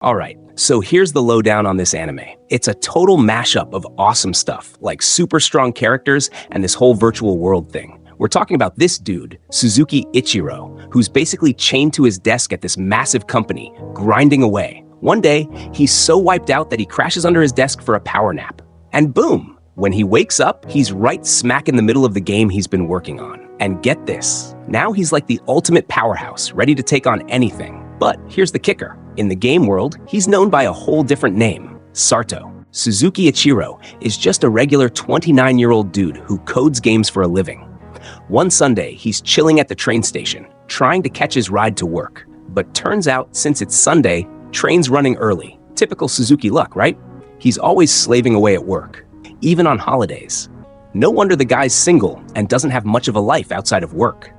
Alright, so here's the lowdown on this anime. It's a total mashup of awesome stuff, like super strong characters and this whole virtual world thing. We're talking about this dude, Suzuki Ichiro, who's basically chained to his desk at this massive company, grinding away. One day, he's so wiped out that he crashes under his desk for a power nap. And boom! When he wakes up, he's right smack in the middle of the game he's been working on. And get this, now he's like the ultimate powerhouse, ready to take on anything. But here's the kicker. In the game world, he's known by a whole different name, Sarto. Suzuki Ichiro is just a regular 29-year-old dude who codes games for a living. One Sunday, he's chilling at the train station, trying to catch his ride to work. But turns out, since it's Sunday, train's running early. Typical Suzuki luck, right? He's always slaving away at work, even on holidays. No wonder the guy's single and doesn't have much of a life outside of work.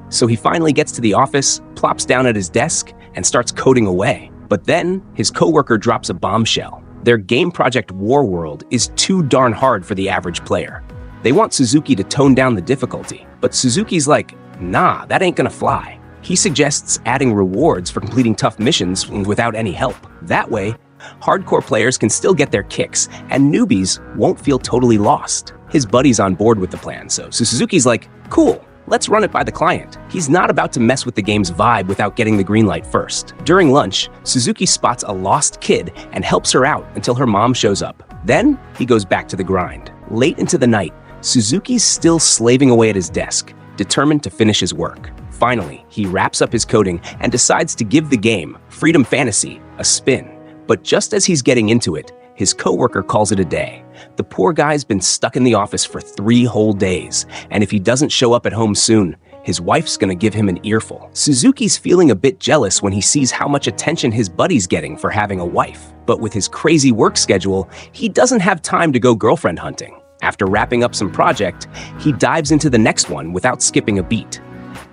So he finally gets to the office, plops down at his desk, and starts coding away. But then, his coworker drops a bombshell. Their game project Warworld is too darn hard for the average player. They want Suzuki to tone down the difficulty, but Suzuki's like, nah, that ain't gonna fly. He suggests adding rewards for completing tough missions without any help. That way, hardcore players can still get their kicks, and newbies won't feel totally lost. His buddy's on board with the plan, so Suzuki's like, cool, let's run it by the client. He's not about to mess with the game's vibe without getting the green light first. During lunch, Suzuki spots a lost kid and helps her out until her mom shows up. Then, he goes back to the grind. Late into the night, Suzuki's still slaving away at his desk, determined to finish his work. Finally, he wraps up his coding and decides to give the game, Freedom Fantasy, a spin. But just as he's getting into it, his coworker calls it a day. The poor guy's been stuck in the office for 3 whole days, and if he doesn't show up at home soon, his wife's gonna give him an earful. Suzuki's feeling a bit jealous when he sees how much attention his buddy's getting for having a wife. But with his crazy work schedule, he doesn't have time to go girlfriend hunting. After wrapping up some project, he dives into the next one without skipping a beat.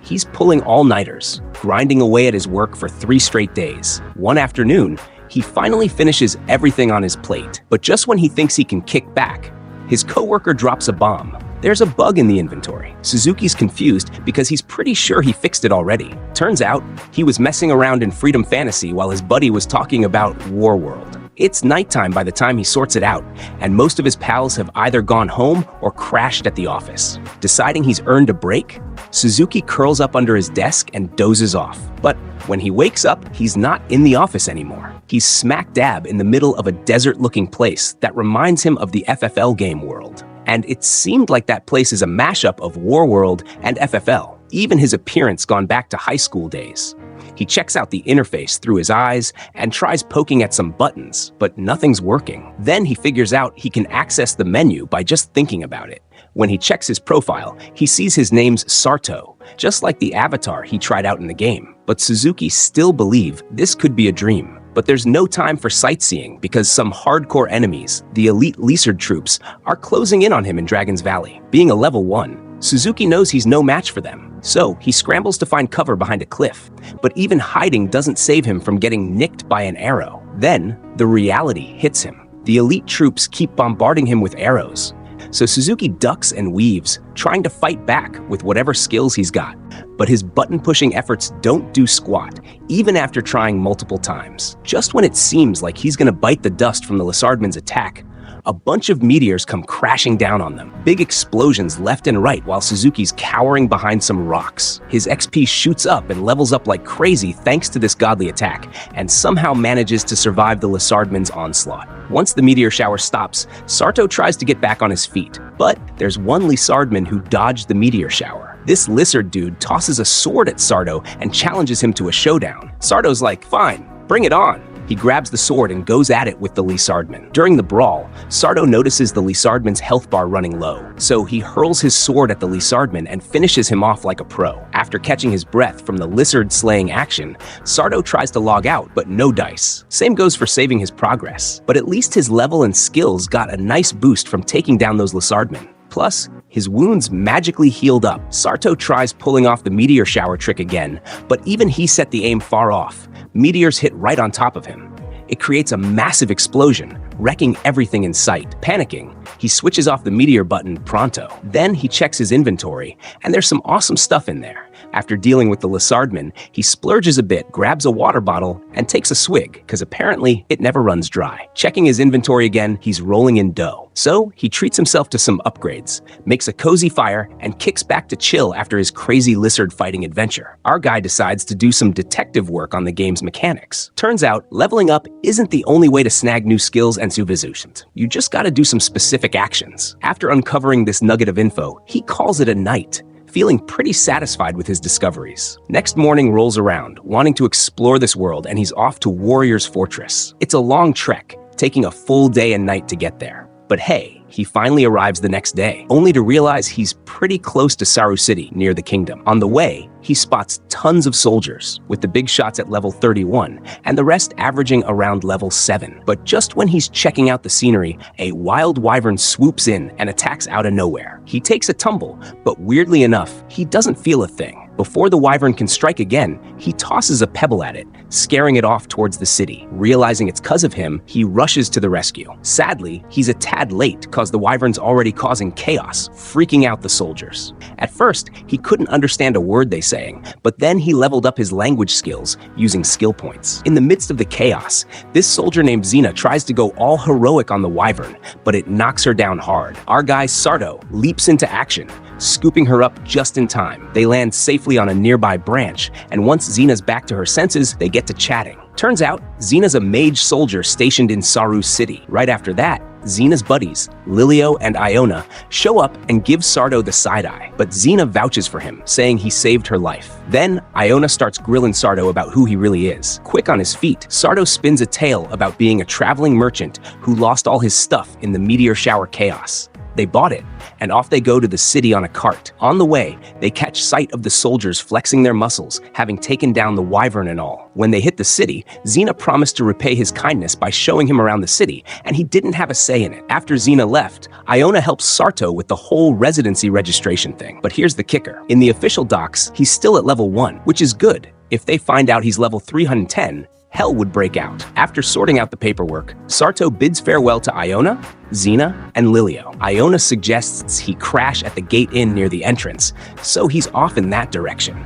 He's pulling all-nighters, grinding away at his work for 3 straight days. One afternoon, he finally finishes everything on his plate. But just when he thinks he can kick back, his coworker drops a bomb. There's a bug in the inventory. Suzuki's confused because he's pretty sure he fixed it already. Turns out, he was messing around in Freedom Fantasy while his buddy was talking about Warworld. It's nighttime by the time he sorts it out, and most of his pals have either gone home or crashed at the office. Deciding he's earned a break, Suzuki curls up under his desk and dozes off. But when he wakes up, he's not in the office anymore. He's smack dab in the middle of a desert-looking place that reminds him of the FFL game world. And it seemed like that place is a mashup of Warworld and FFL, even his appearance gone back to high school days. He checks out the interface through his eyes and tries poking at some buttons, but nothing's working. Then he figures out he can access the menu by just thinking about it. When he checks his profile, he sees his name's Sarto, just like the avatar he tried out in the game. But Suzuki still believes this could be a dream. But there's no time for sightseeing because some hardcore enemies, the elite Lizard troops, are closing in on him in Dragon's Valley. Being a level 1, Suzuki knows he's no match for them. So he scrambles to find cover behind a cliff. But even hiding doesn't save him from getting nicked by an arrow. Then, the reality hits him. The elite troops keep bombarding him with arrows. So Suzuki ducks and weaves, trying to fight back with whatever skills he's got. But his button-pushing efforts don't do squat, even after trying multiple times. Just when it seems like he's gonna bite the dust from the Lizardmen's attack, a bunch of meteors come crashing down on them. Big explosions left and right while Suzuki's cowering behind some rocks. His XP shoots up and levels up like crazy thanks to this godly attack, and somehow manages to survive the Lizardmen's onslaught. Once the meteor shower stops, Sarto tries to get back on his feet. But there's one Lizardman who dodged the meteor shower. This lizard dude tosses a sword at Sarto and challenges him to a showdown. Sarto's like, fine, bring it on. He grabs the sword and goes at it with the Lizardman. During the brawl, Sarto notices the Lizardman's health bar running low, so he hurls his sword at the Lizardman and finishes him off like a pro. After catching his breath from the lizard-slaying action, Sarto tries to log out, but no dice. Same goes for saving his progress, but at least his level and skills got a nice boost from taking down those Lizardmen. Plus, his wounds magically healed up. Sarto tries pulling off the meteor shower trick again, but even he set the aim far off. Meteors hit right on top of him. It creates a massive explosion, wrecking everything in sight. Panicking, he switches off the meteor button pronto. Then he checks his inventory, and there's some awesome stuff in there. After dealing with the Lissardman, he splurges a bit, grabs a water bottle, and takes a swig, because apparently it never runs dry. Checking his inventory again, he's rolling in dough. So he treats himself to some upgrades, makes a cozy fire, and kicks back to chill after his crazy lizard fighting adventure. Our guy decides to do some detective work on the game's mechanics. Turns out, leveling up isn't the only way to snag new skills and supervisions. You just gotta do some specific actions. After uncovering this nugget of info, he calls it a night, feeling pretty satisfied with his discoveries. Next morning rolls around, wanting to explore this world, and he's off to Warrior's Fortress. It's a long trek, taking a full day and night to get there. But hey, he finally arrives the next day, only to realize he's pretty close to Saru City, near the kingdom. On the way, he spots tons of soldiers, with the big shots at level 31, and the rest averaging around level 7. But just when he's checking out the scenery, a wild wyvern swoops in and attacks out of nowhere. He takes a tumble, but weirdly enough, he doesn't feel a thing. Before the wyvern can strike again, he tosses a pebble at it, scaring it off towards the city. Realizing it's 'cause of him, he rushes to the rescue. Sadly, he's a tad late cause the wyvern's already causing chaos, freaking out the soldiers. At first, he couldn't understand a word they saying, but then he leveled up his language skills using skill points. In the midst of the chaos, this soldier named Xena tries to go all heroic on the wyvern, but it knocks her down hard. Our guy Sarto leaps into action, scooping her up just in time. They land safely on a nearby branch, and once Xena's back to her senses, they get to chatting. Turns out, Xena's a mage soldier stationed in Saru City. Right after that, Xena's buddies, Lilio and Iona, show up and give Sarto the side-eye, but Xena vouches for him, saying he saved her life. Then, Iona starts grilling Sarto about who he really is. Quick on his feet, Sarto spins a tale about being a traveling merchant who lost all his stuff in the meteor shower chaos. They bought it, and off they go to the city on a cart. On the way, they catch sight of the soldiers flexing their muscles, having taken down the wyvern and all. When they hit the city, Xena promised to repay his kindness by showing him around the city, and he didn't have a say in it. After Xena left, Iona helps Sarto with the whole residency registration thing. But here's the kicker. In the official docs, he's still at level 1, which is good. If they find out he's level 310, hell would break out. After sorting out the paperwork, Sarto bids farewell to Iona, Xena, and Lilio. Iona suggests he crash at the gate inn near the entrance, so he's off in that direction.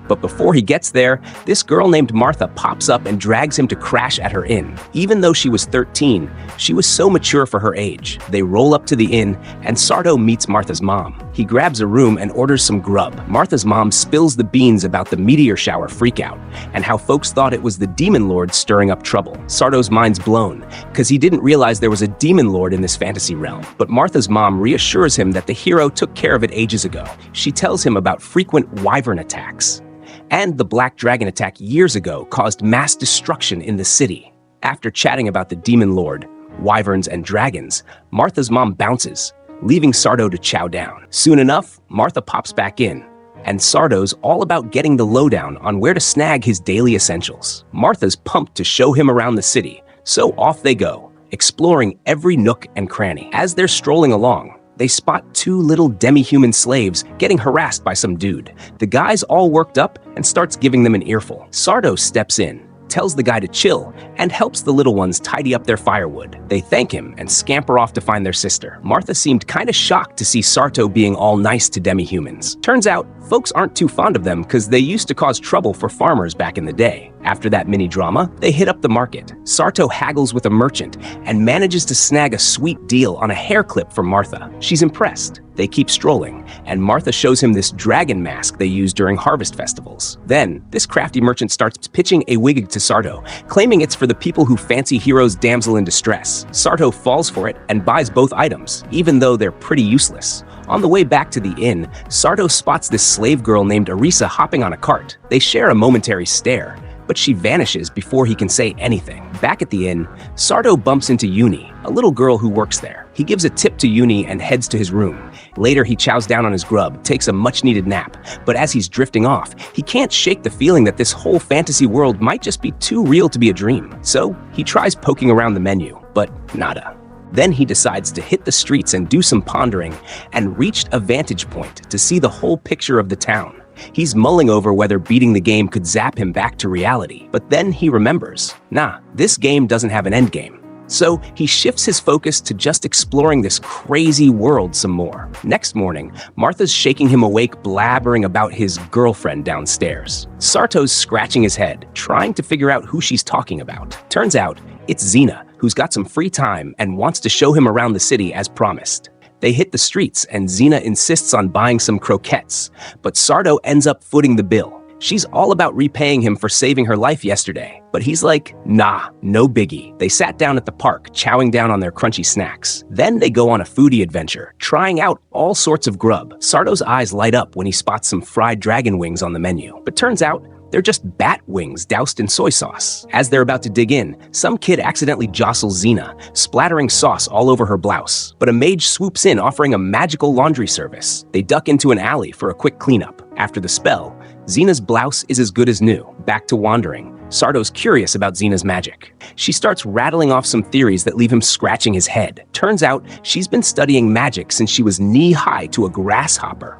But before he gets there, this girl named Martha pops up and drags him to crash at her inn. Even though she was 13, she was so mature for her age. They roll up to the inn, and Sarto meets Martha's mom. He grabs a room and orders some grub. Martha's mom spills the beans about the meteor shower freakout, and how folks thought it was the demon lord stirring up trouble. Sarto's mind's blown, because he didn't realize there was a demon lord in this fantasy realm. But Martha's mom reassures him that the hero took care of it ages ago. She tells him about frequent wyvern attacks. And the Black Dragon attack years ago caused mass destruction in the city. After chatting about the Demon Lord, wyverns, and dragons, Martha's mom bounces, leaving Sarto to chow down. Soon enough, Martha pops back in, and Sarto's all about getting the lowdown on where to snag his daily essentials. Martha's pumped to show him around the city, so off they go, exploring every nook and cranny. As they're strolling along, they spot 2 little demi-human slaves getting harassed by some dude. The guy's all worked up and starts giving them an earful. Sarto steps in, tells the guy to chill, and helps the little ones tidy up their firewood. They thank him and scamper off to find their sister. Martha seemed kinda shocked to see Sarto being all nice to demi-humans. Turns out, folks aren't too fond of them because they used to cause trouble for farmers back in the day. After that mini-drama, they hit up the market. Sarto haggles with a merchant and manages to snag a sweet deal on a hair clip for Martha. She's impressed. They keep strolling, and Martha shows him this dragon mask they use during harvest festivals. Then, this crafty merchant starts pitching a wig to Sarto, claiming it's for the people who fancy Hero's damsel in distress. Sarto falls for it and buys both items, even though they're pretty useless. On the way back to the inn, Sarto spots this slave girl named Arisa hopping on a cart. They share a momentary stare, but she vanishes before he can say anything. Back at the inn, Sarto bumps into Uni, a little girl who works there. He gives a tip to Uni and heads to his room. Later, he chows down on his grub, takes a much-needed nap, but as he's drifting off, he can't shake the feeling that this whole fantasy world might just be too real to be a dream. So, he tries poking around the menu, but nada. Then he decides to hit the streets and do some pondering, and reached a vantage point to see the whole picture of the town. He's mulling over whether beating the game could zap him back to reality, but then he remembers, nah, this game doesn't have an endgame. So he shifts his focus to just exploring this crazy world some more. Next morning, Martha's shaking him awake, blabbering about his girlfriend downstairs. Sarto's scratching his head, trying to figure out who she's talking about. Turns out, it's Xena, who's got some free time and wants to show him around the city as promised. They hit the streets, and Xena insists on buying some croquettes, but Sarto ends up footing the bill. She's all about repaying him for saving her life yesterday, but he's like, nah, no biggie. They sat down at the park, chowing down on their crunchy snacks. Then they go on a foodie adventure, trying out all sorts of grub. Sarto's eyes light up when he spots some fried dragon wings on the menu, but turns out they're just bat wings doused in soy sauce. As they're about to dig in, some kid accidentally jostles Xena, splattering sauce all over her blouse. But a mage swoops in, offering a magical laundry service. They duck into an alley for a quick cleanup. After the spell, Xena's blouse is as good as new. Back to wandering, Sarto's curious about Xena's magic. She starts rattling off some theories that leave him scratching his head. Turns out, she's been studying magic since she was knee-high to a grasshopper.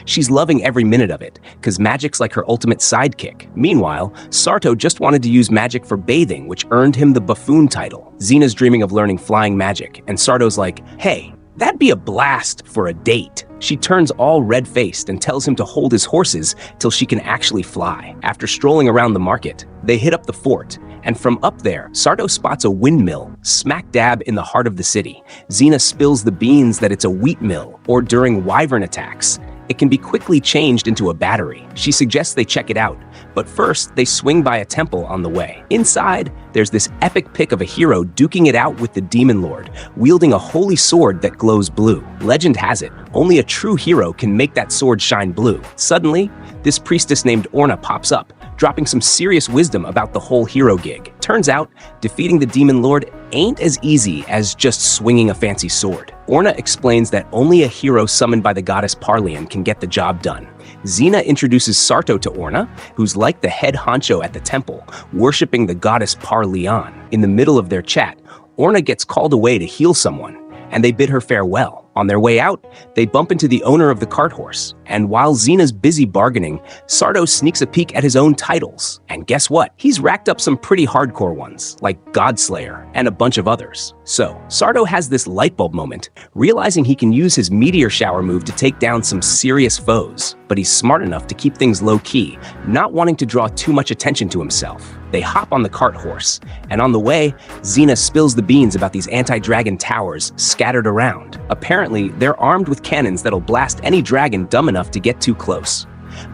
She's loving every minute of it, because magic's like her ultimate sidekick. Meanwhile, Sarto just wanted to use magic for bathing, which earned him the buffoon title. Xena's dreaming of learning flying magic, and Sarto's like, hey, that'd be a blast for a date. She turns all red-faced and tells him to hold his horses till she can actually fly. After strolling around the market, they hit up the fort, and from up there, Sarto spots a windmill smack dab in the heart of the city. Xena spills the beans that it's a wheat mill, or during wyvern attacks, it can be quickly changed into a battery. She suggests they check it out, but first they swing by a temple on the way. Inside, there's this epic pic of a hero duking it out with the Demon Lord, wielding a holy sword that glows blue. Legend has it, only a true hero can make that sword shine blue. Suddenly, this priestess named Orna pops up, dropping some serious wisdom about the whole hero gig. Turns out, defeating the Demon Lord ain't as easy as just swinging a fancy sword. Orna explains that only a hero summoned by the goddess Parlian can get the job done. Xena introduces Sarto to Orna, who's like the head honcho at the temple, worshipping the goddess Parlian. In the middle of their chat, Orna gets called away to heal someone, and they bid her farewell. On their way out, they bump into the owner of the cart horse, and while Xena's busy bargaining, Sarto sneaks a peek at his own titles. And guess what? He's racked up some pretty hardcore ones, like Godslayer and a bunch of others. So, Sarto has this light bulb moment, realizing he can use his meteor shower move to take down some serious foes. But he's smart enough to keep things low-key, not wanting to draw too much attention to himself. They hop on the cart horse, and on the way, Xena spills the beans about these anti-dragon towers scattered around. Apparently, they're armed with cannons that'll blast any dragon dumb enough to get too close.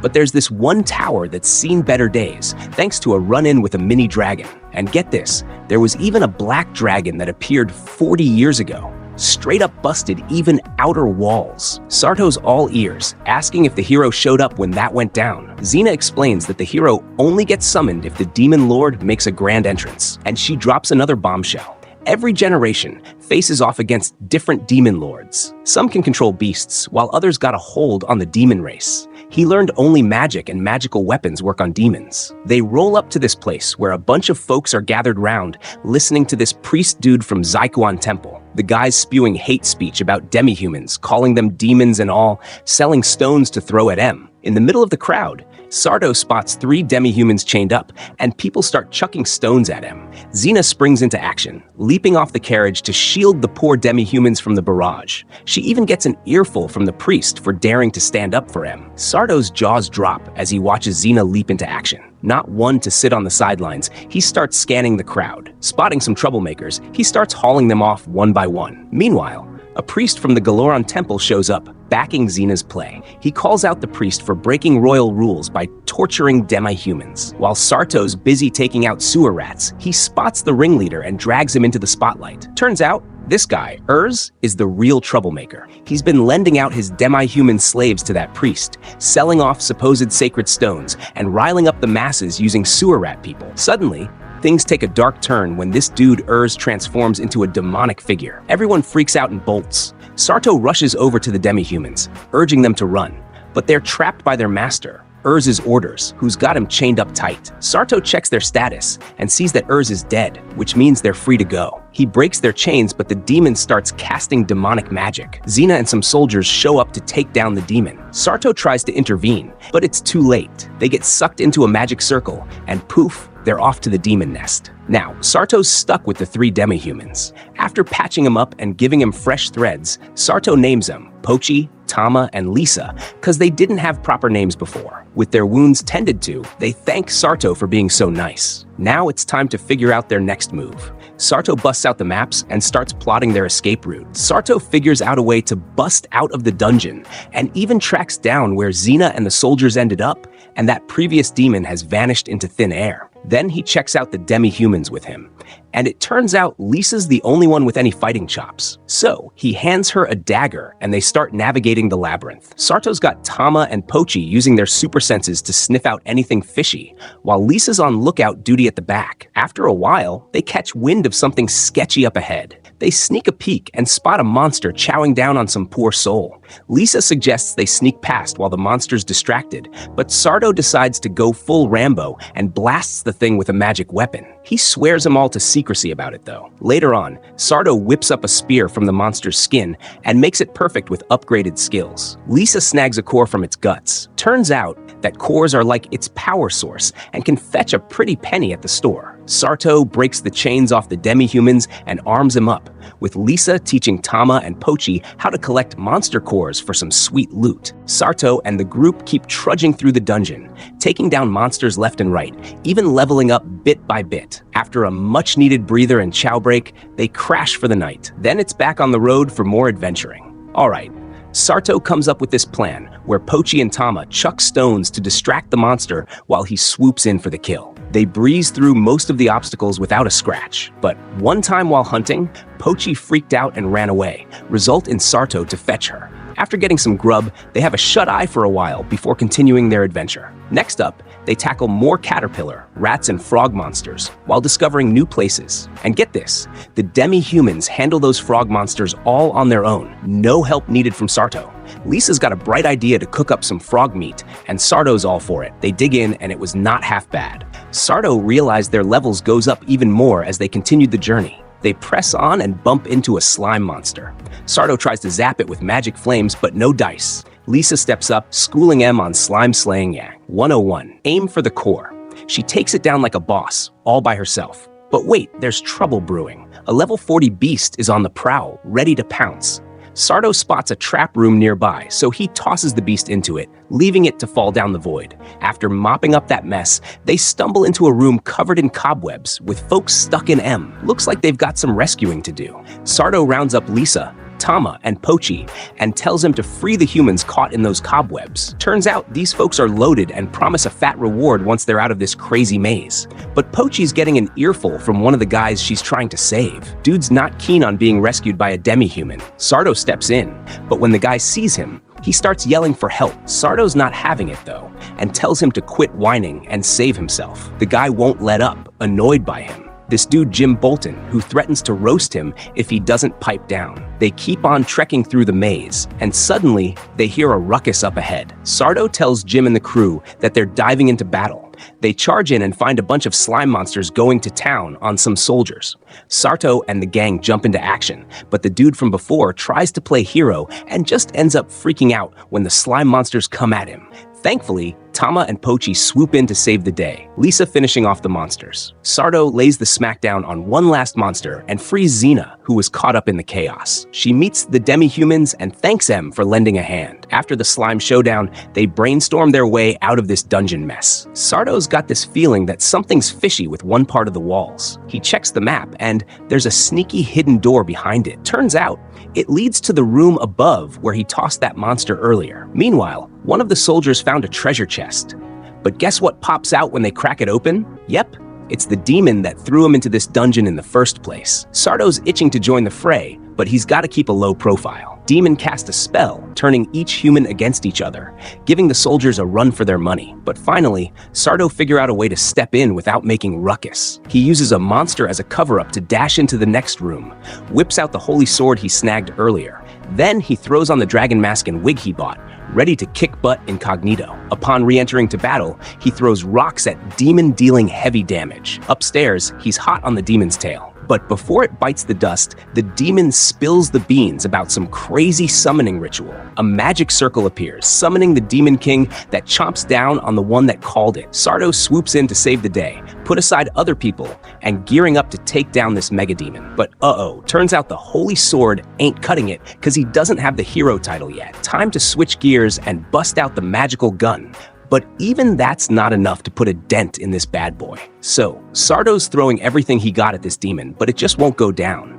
But there's this one tower that's seen better days, thanks to a run-in with a mini dragon. And get this, there was even a black dragon that appeared 40 years ago. Straight up busted even outer walls. Sarto's all ears, asking if the hero showed up when that went down. Xena explains that the hero only gets summoned if the Demon Lord makes a grand entrance, and she drops another bombshell. Every generation faces off against different demon lords. Some can control beasts, while others got a hold on the demon race. He learned only magic and magical weapons work on demons. They roll up to this place where a bunch of folks are gathered round, listening to this priest dude from Zaikuan Temple. The guy's spewing hate speech about demi-humans, calling them demons and all, selling stones to throw at M. In the middle of the crowd, Sarto spots 3 demi-humans chained up, and people start chucking stones at him. Xena springs into action, leaping off the carriage to shield the poor demi-humans from the barrage. She even gets an earful from the priest for daring to stand up for him. Sarto's jaws drop as he watches Xena leap into action. Not one to sit on the sidelines, he starts scanning the crowd. Spotting some troublemakers, he starts hauling them off one by one. Meanwhile, a priest from the Galoran Temple shows up, backing Xena's play. He calls out the priest for breaking royal rules by torturing demi-humans. While Sarto's busy taking out sewer rats, he spots the ringleader and drags him into the spotlight. Turns out, this guy, Urs, is the real troublemaker. He's been lending out his demi-human slaves to that priest, selling off supposed sacred stones, and riling up the masses using sewer rat people. Suddenly, things take a dark turn when this dude Urs transforms into a demonic figure. Everyone freaks out and bolts. Sarto rushes over to the demi-humans, urging them to run, but they're trapped by their master, Urz's orders, who's got him chained up tight. Sarto checks their status and sees that Urz is dead, which means they're free to go. He breaks their chains, but the demon starts casting demonic magic. Xena and some soldiers show up to take down the demon. Sarto tries to intervene, but it's too late. They get sucked into a magic circle, and poof, they're off to the demon nest. Now, Sarto's stuck with the 3 demi-humans. After patching him up and giving him fresh threads, Sarto names them Pochi, Tama, and Lisa because they didn't have proper names before. With their wounds tended to, they thank Sarto for being so nice. Now it's time to figure out their next move. Sarto busts out the maps and starts plotting their escape route. Sarto figures out a way to bust out of the dungeon and even tracks down where Xena and the soldiers ended up, and that previous demon has vanished into thin air. Then he checks out the demi-humans with him, and it turns out Lisa's the only one with any fighting chops. So he hands her a dagger and they start navigating the labyrinth. Sarto's got Tama and Pochi using their super senses to sniff out anything fishy, while Lisa's on lookout duty at the back. After a while, they catch wind of something sketchy up ahead. They sneak a peek and spot a monster chowing down on some poor soul. Lisa suggests they sneak past while the monster's distracted, but Sarto decides to go full Rambo and blasts the thing with a magic weapon. He swears them all to secrecy about it though. Later on, Sarto whips up a spear from the monster's skin and makes it perfect with upgraded skills. Lisa snags a core from its guts. Turns out that cores are like its power source and can fetch a pretty penny at the store. Sarto breaks the chains off the demi-humans and arms them up, with Lisa teaching Tama and Pochi how to collect monster cores for some sweet loot. Sarto and the group keep trudging through the dungeon, taking down monsters left and right, even leveling up bit by bit. After a much-needed breather and chow break, they crash for the night. Then it's back on the road for more adventuring. Alright, Sarto comes up with this plan, where Pochi and Tama chuck stones to distract the monster while he swoops in for the kill. They breeze through most of the obstacles without a scratch, but one time while hunting, Pochi freaked out and ran away, result in Sarto to fetch her. After getting some grub, they have a shut-eye for a while before continuing their adventure. Next up, they tackle more caterpillar, rats, and frog monsters while discovering new places. And get this, the demi-humans handle those frog monsters all on their own, no help needed from Sarto. Lisa's got a bright idea to cook up some frog meat, and Sarto's all for it. They dig in, and it was not half bad. Sarto realized their levels goes up even more as they continued the journey. They press on and bump into a slime monster. Sarto tries to zap it with magic flames, but no dice. Lisa steps up, schooling M on slime slaying Yang. 101. Aim for the core. She takes it down like a boss, all by herself. But wait, there's trouble brewing. A level 40 beast is on the prowl, ready to pounce. Sarto spots a trap room nearby, so he tosses the beast into it, leaving it to fall down the void. After mopping up that mess, they stumble into a room covered in cobwebs, with folks stuck in M. Looks like they've got some rescuing to do. Sarto rounds up Lisa, Tama, and Pochi, and tells them to free the humans caught in those cobwebs. Turns out these folks are loaded and promise a fat reward once they're out of this crazy maze. But Pochi's getting an earful from one of the guys she's trying to save. Dude's not keen on being rescued by a demi-human. Sarto steps in, but when the guy sees him, he starts yelling for help. Sarto's not having it though, and tells him to quit whining and save himself. The guy won't let up, annoyed by him. This dude Jim Bolton, who threatens to roast him if he doesn't pipe down. They keep on trekking through the maze, and suddenly they hear a ruckus up ahead. Sarto tells Jim and the crew that they're diving into battle. They charge in and find a bunch of slime monsters going to town on some soldiers. Sarto and the gang jump into action, but the dude from before tries to play hero and just ends up freaking out when the slime monsters come at him. Thankfully, Tama and Pochi swoop in to save the day, Lisa finishing off the monsters. Sarto lays the smackdown on one last monster and frees Xena, who was caught up in the chaos. She meets the demi-humans and thanks them for lending a hand. After the slime showdown, they brainstorm their way out of this dungeon mess. Sarto's got this feeling that something's fishy with one part of the walls. He checks the map, and there's a sneaky hidden door behind it. Turns out, it leads to the room above where he tossed that monster earlier. Meanwhile, one of the soldiers found a treasure chest. But guess what pops out when they crack it open? Yep, it's the demon that threw him into this dungeon in the first place. Sarto's itching to join the fray, but he's got to keep a low profile. Demon cast a spell, turning each human against each other, giving the soldiers a run for their money. But finally, Sarto figures out a way to step in without making ruckus. He uses a monster as a cover-up to dash into the next room, whips out the holy sword he snagged earlier. Then he throws on the dragon mask and wig he bought, ready to kick butt incognito. Upon re-entering to battle, he throws rocks at demon, dealing heavy damage. Upstairs, he's hot on the demon's tail. But before it bites the dust, the demon spills the beans about some crazy summoning ritual. A magic circle appears, summoning the Demon King that chomps down on the one that called it. Sardo swoops in to save the day, put aside other people, and gearing up to take down this mega demon. But turns out the Holy Sword ain't cutting it because he doesn't have the hero title yet. Time to switch gears and bust out the magical gun. But even that's not enough to put a dent in this bad boy. So, Sardo's throwing everything he got at this demon, but it just won't go down.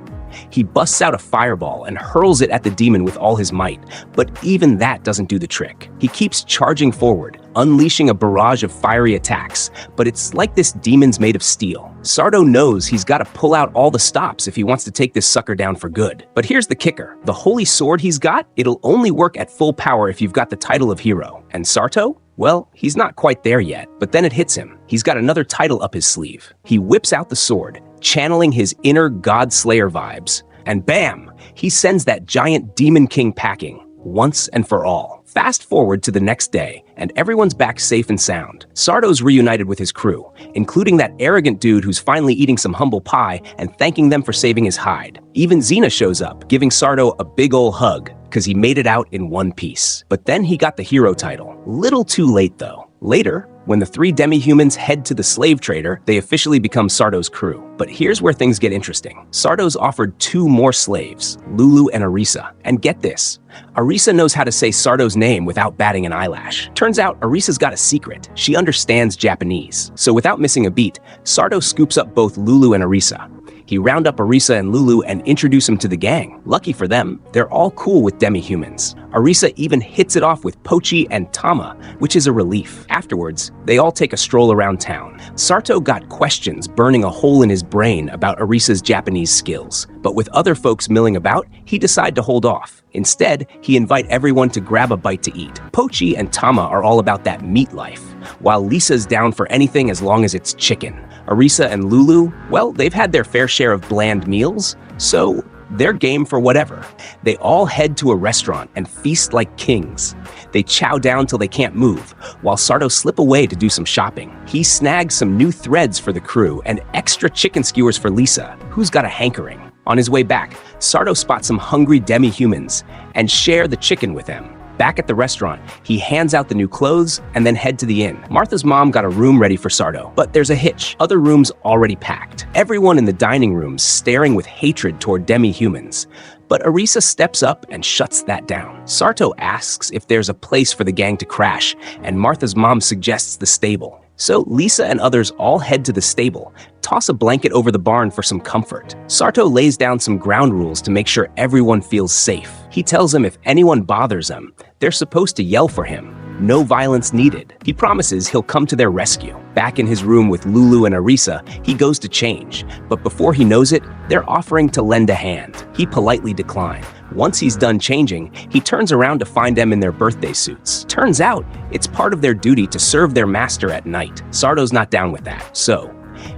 He busts out a fireball and hurls it at the demon with all his might, but even that doesn't do the trick. He keeps charging forward, unleashing a barrage of fiery attacks, but it's like this demon's made of steel. Sardo knows he's got to pull out all the stops if he wants to take this sucker down for good. But here's the kicker. The holy sword he's got, it'll only work at full power if you've got the title of hero. And Sarto? Well, he's not quite there yet, but then it hits him. He's got another title up his sleeve. He whips out the sword, channeling his inner God Slayer vibes, and bam! He sends that giant Demon King packing, once and for all. Fast forward to the next day, and everyone's back safe and sound. Sardo's reunited with his crew, including that arrogant dude who's finally eating some humble pie and thanking them for saving his hide. Even Xena shows up, giving Sardo a big ol' hug, because he made it out in one piece. But then he got the hero title. Little too late, though. Later, when the three demi-humans head to the slave trader, they officially become Sardo's crew. But here's where things get interesting. Sardo's offered 2 more slaves, Lulu and Arisa. And get this, Arisa knows how to say Sardo's name without batting an eyelash. Turns out Arisa's got a secret. She understands Japanese. So without missing a beat, Sardo scoops up both Lulu and Arisa. He round up Arisa and Lulu and introduce them to the gang. Lucky for them, they're all cool with demi-humans. Arisa even hits it off with Pochi and Tama, which is a relief. Afterwards, they all take a stroll around town. Sarto got questions burning a hole in his brain about Arisa's Japanese skills, but with other folks milling about, he decided to hold off. Instead, he invite everyone to grab a bite to eat. Pochi and Tama are all about that meat life, while Lisa's down for anything as long as it's chicken. Arisa and Lulu, well, they've had their fair share of bland meals, so they're game for whatever. They all head to a restaurant and feast like kings. They chow down till they can't move, while Sardo slip away to do some shopping. He snags some new threads for the crew and extra chicken skewers for Lisa, who's got a hankering. On his way back, Sardo spots some hungry demi-humans and share the chicken with them. Back at the restaurant, he hands out the new clothes and then head to the inn. Martha's mom got a room ready for Sardo, but there's a hitch. Other rooms already packed. Everyone in the dining room's staring with hatred toward demi-humans. But Arisa steps up and shuts that down. Sarto asks if there's a place for the gang to crash, and Martha's mom suggests the stable. So Lisa and others all head to the stable, toss a blanket over the barn for some comfort. Sarto lays down some ground rules to make sure everyone feels safe. He tells them if anyone bothers them, they're supposed to yell for him. No violence needed. He promises he'll come to their rescue. Back in his room with Lulu and Arisa, he goes to change. But before he knows it, they're offering to lend a hand. He politely declines. Once he's done changing, he turns around to find them in their birthday suits. Turns out, it's part of their duty to serve their master at night. Sardo's not down with that, so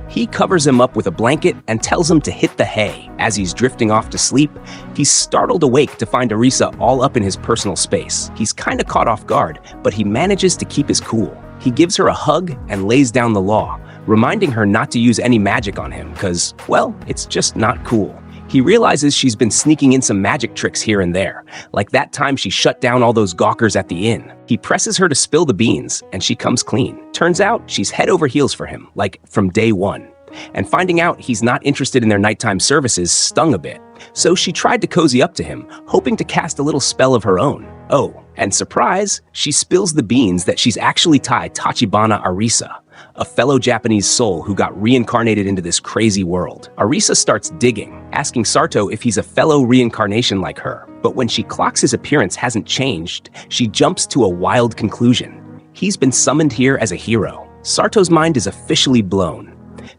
he covers him up with a blanket and tells him to hit the hay. As he's drifting off to sleep, he's startled awake to find Arisa all up in his personal space. He's kinda caught off guard, but he manages to keep his cool. He gives her a hug and lays down the law, reminding her not to use any magic on him, cause, well, it's just not cool. He realizes she's been sneaking in some magic tricks here and there, like that time she shut down all those gawkers at the inn. He presses her to spill the beans, and she comes clean. Turns out she's head over heels for him, like from day one. And finding out he's not interested in their nighttime services stung a bit. So she tried to cozy up to him, hoping to cast a little spell of her own. Oh, and surprise, she spills the beans that she's actually tied Tachibana Arisa, a fellow Japanese soul who got reincarnated into this crazy world. Arisa starts digging, asking Sarto if he's a fellow reincarnation like her. But when she clocks his appearance hasn't changed, she jumps to a wild conclusion. He's been summoned here as a hero. Sarto's mind is officially blown.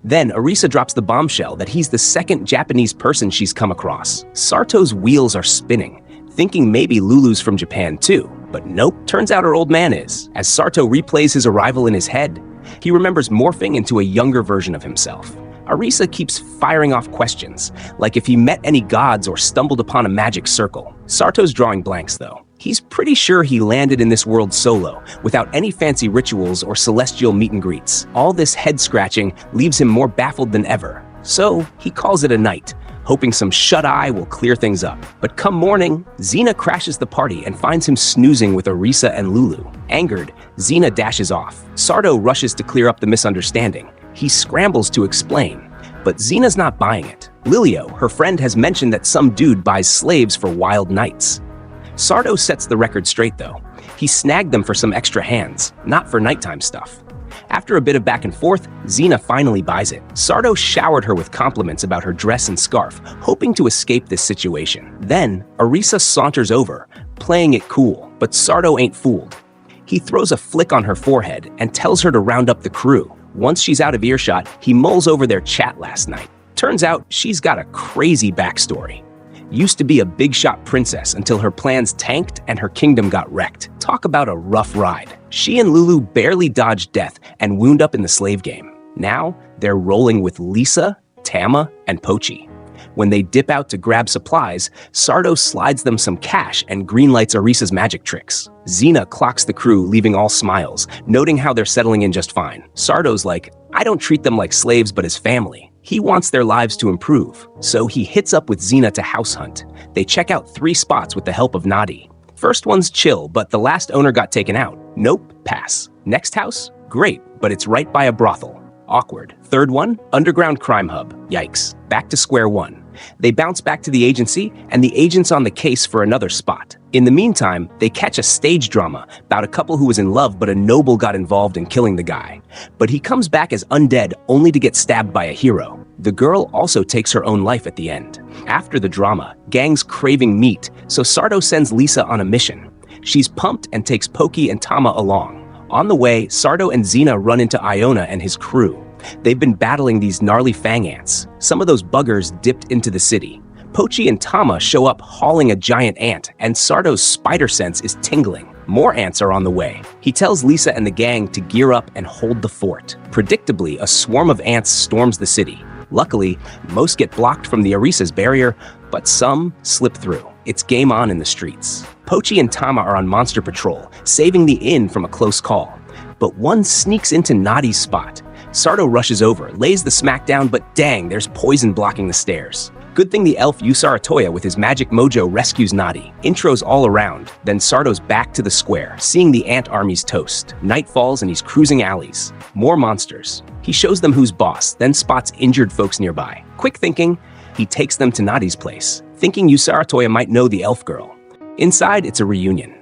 Then Arisa drops the bombshell that he's the second Japanese person she's come across. Sarto's wheels are spinning, thinking maybe Lulu's from Japan too. But nope, turns out her old man is. As Sarto replays his arrival in his head, he remembers morphing into a younger version of himself. Arisa keeps firing off questions, like if he met any gods or stumbled upon a magic circle. Sarto's drawing blanks though. He's pretty sure he landed in this world solo, without any fancy rituals or celestial meet and greets. All this head scratching leaves him more baffled than ever. So he calls it a night, hoping some shut-eye will clear things up. But come morning, Xena crashes the party and finds him snoozing with Arisa and Lulu. Angered, Xena dashes off. Sardo rushes to clear up the misunderstanding. He scrambles to explain, but Xena's not buying it. Lilio, her friend, has mentioned that some dude buys slaves for wild nights. Sardo sets the record straight though. He snagged them for some extra hands, not for nighttime stuff. After a bit of back and forth, Xena finally buys it. Sardo showered her with compliments about her dress and scarf, hoping to escape this situation. Then, Arisa saunters over, playing it cool, but Sardo ain't fooled. He throws a flick on her forehead and tells her to round up the crew. Once she's out of earshot, he mulls over their chat last night. Turns out she's got a crazy backstory. Used to be a big shot princess until her plans tanked and her kingdom got wrecked. Talk about a rough ride. She and Lulu barely dodged death and wound up in the slave game. Now, they're rolling with Lisa, Tama, and Pochi. When they dip out to grab supplies, Sardo slides them some cash and greenlights Arisa's magic tricks. Xena clocks the crew, leaving all smiles, noting how they're settling in just fine. Sardo's like, I don't treat them like slaves but as family. He wants their lives to improve, so he hits up with Xena to house hunt. They check out 3 spots with the help of Nadi. First one's chill, but the last owner got taken out. Nope, pass. Next house? Great, but it's right by a brothel. Awkward. Third one? Underground crime hub. Yikes. Back to square one. They bounce back to the agency, and the agent's on the case for another spot. In the meantime, they catch a stage drama about a couple who was in love but a noble got involved in killing the guy. But he comes back as undead only to get stabbed by a hero. The girl also takes her own life at the end. After the drama, gang's craving meat, so Sardo sends Lisa on a mission. She's pumped and takes Poki and Tama along. On the way, Sardo and Xena run into Iona and his crew. They've been battling these gnarly fang ants. Some of those buggers dipped into the city. Pochi and Tama show up hauling a giant ant, and Sardo's spider sense is tingling. More ants are on the way. He tells Lisa and the gang to gear up and hold the fort. Predictably, a swarm of ants storms the city. Luckily, most get blocked from the Arisa's barrier, but some slip through. It's game on in the streets. Pochi and Tama are on monster patrol, saving the inn from a close call. But one sneaks into Nadi's spot. Sardo rushes over, lays the smackdown, but dang, there's poison blocking the stairs. Good thing the elf Usaratoya with his magic mojo rescues Nadi. Intros all around, then Sardo's back to the square, seeing the ant army's toast. Night falls and he's cruising alleys. More monsters. He shows them who's boss, then spots injured folks nearby. Quick thinking, he takes them to Nadi's place, thinking Usaratoya might know the elf girl. Inside, it's a reunion.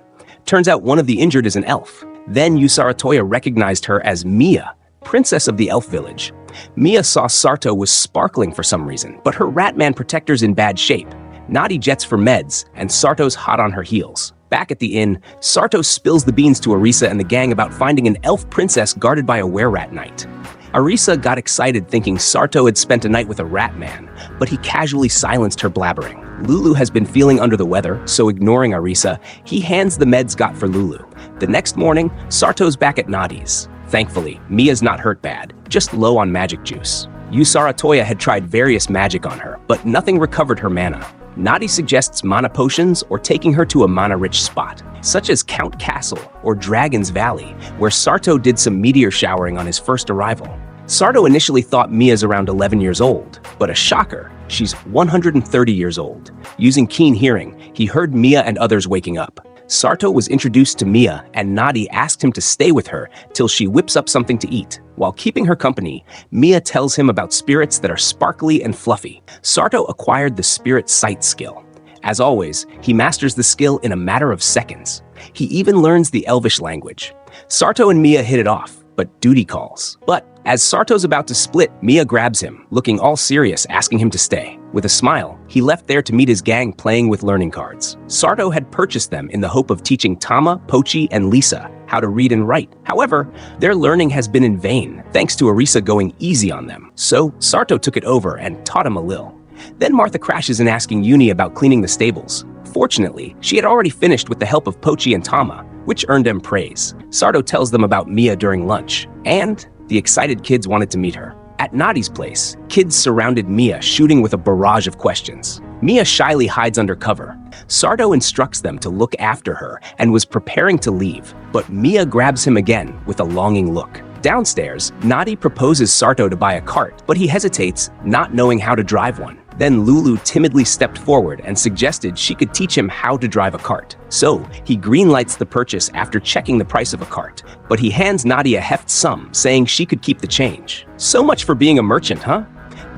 Turns out one of the injured is an elf. Then Usaratoya recognized her as Mia, princess of the elf village. Mia saw Sarto was sparkling for some reason, but her Ratman protector's in bad shape. Nadi jets for meds, and Sarto's hot on her heels. Back at the inn, Sarto spills the beans to Arisa and the gang about finding an elf princess guarded by a were-rat knight. Arisa got excited thinking Sarto had spent a night with a rat man, but he casually silenced her blabbering. Lulu has been feeling under the weather, so ignoring Arisa, he hands the meds got for Lulu. The next morning, Sarto's back at Nadi's. Thankfully, Mia's not hurt bad, just low on magic juice. Usaratoya had tried various magic on her, but nothing recovered her mana. Nadi suggests mana potions or taking her to a mana-rich spot, such as Count Castle or Dragon's Valley, where Sarto did some meteor showering on his first arrival. Sarto initially thought Mia's around 11 years old, but a shocker, she's 130 years old. Using keen hearing, he heard Mia and others waking up. Sarto was introduced to Mia, and Nadi asked him to stay with her till she whips up something to eat. While keeping her company, Mia tells him about spirits that are sparkly and fluffy. Sarto acquired the spirit sight skill. As always, he masters the skill in a matter of seconds. He even learns the Elvish language. Sarto and Mia hit it off, but duty calls. But as Sarto's about to split, Mia grabs him, looking all serious, asking him to stay. With a smile, he left there to meet his gang playing with learning cards. Sarto had purchased them in the hope of teaching Tama, Pochi, and Lisa how to read and write. However, their learning has been in vain, thanks to Arisa going easy on them. So Sarto took it over and taught him a little. Then Martha crashes in asking Uni about cleaning the stables. Fortunately, she had already finished with the help of Pochi and Tama, which earned them praise. Sarto tells them about Mia during lunch, and the excited kids wanted to meet her. At Nadi's place, kids surrounded Mia, shooting with a barrage of questions. Mia shyly hides under cover. Sarto instructs them to look after her and was preparing to leave, but Mia grabs him again with a longing look. Downstairs, Nadi proposes Sarto to buy a cart, but he hesitates, not knowing how to drive one. Then Lulu timidly stepped forward and suggested she could teach him how to drive a cart. So, he greenlights the purchase after checking the price of a cart, but he hands Nadi a heft sum, saying she could keep the change. So much for being a merchant, huh?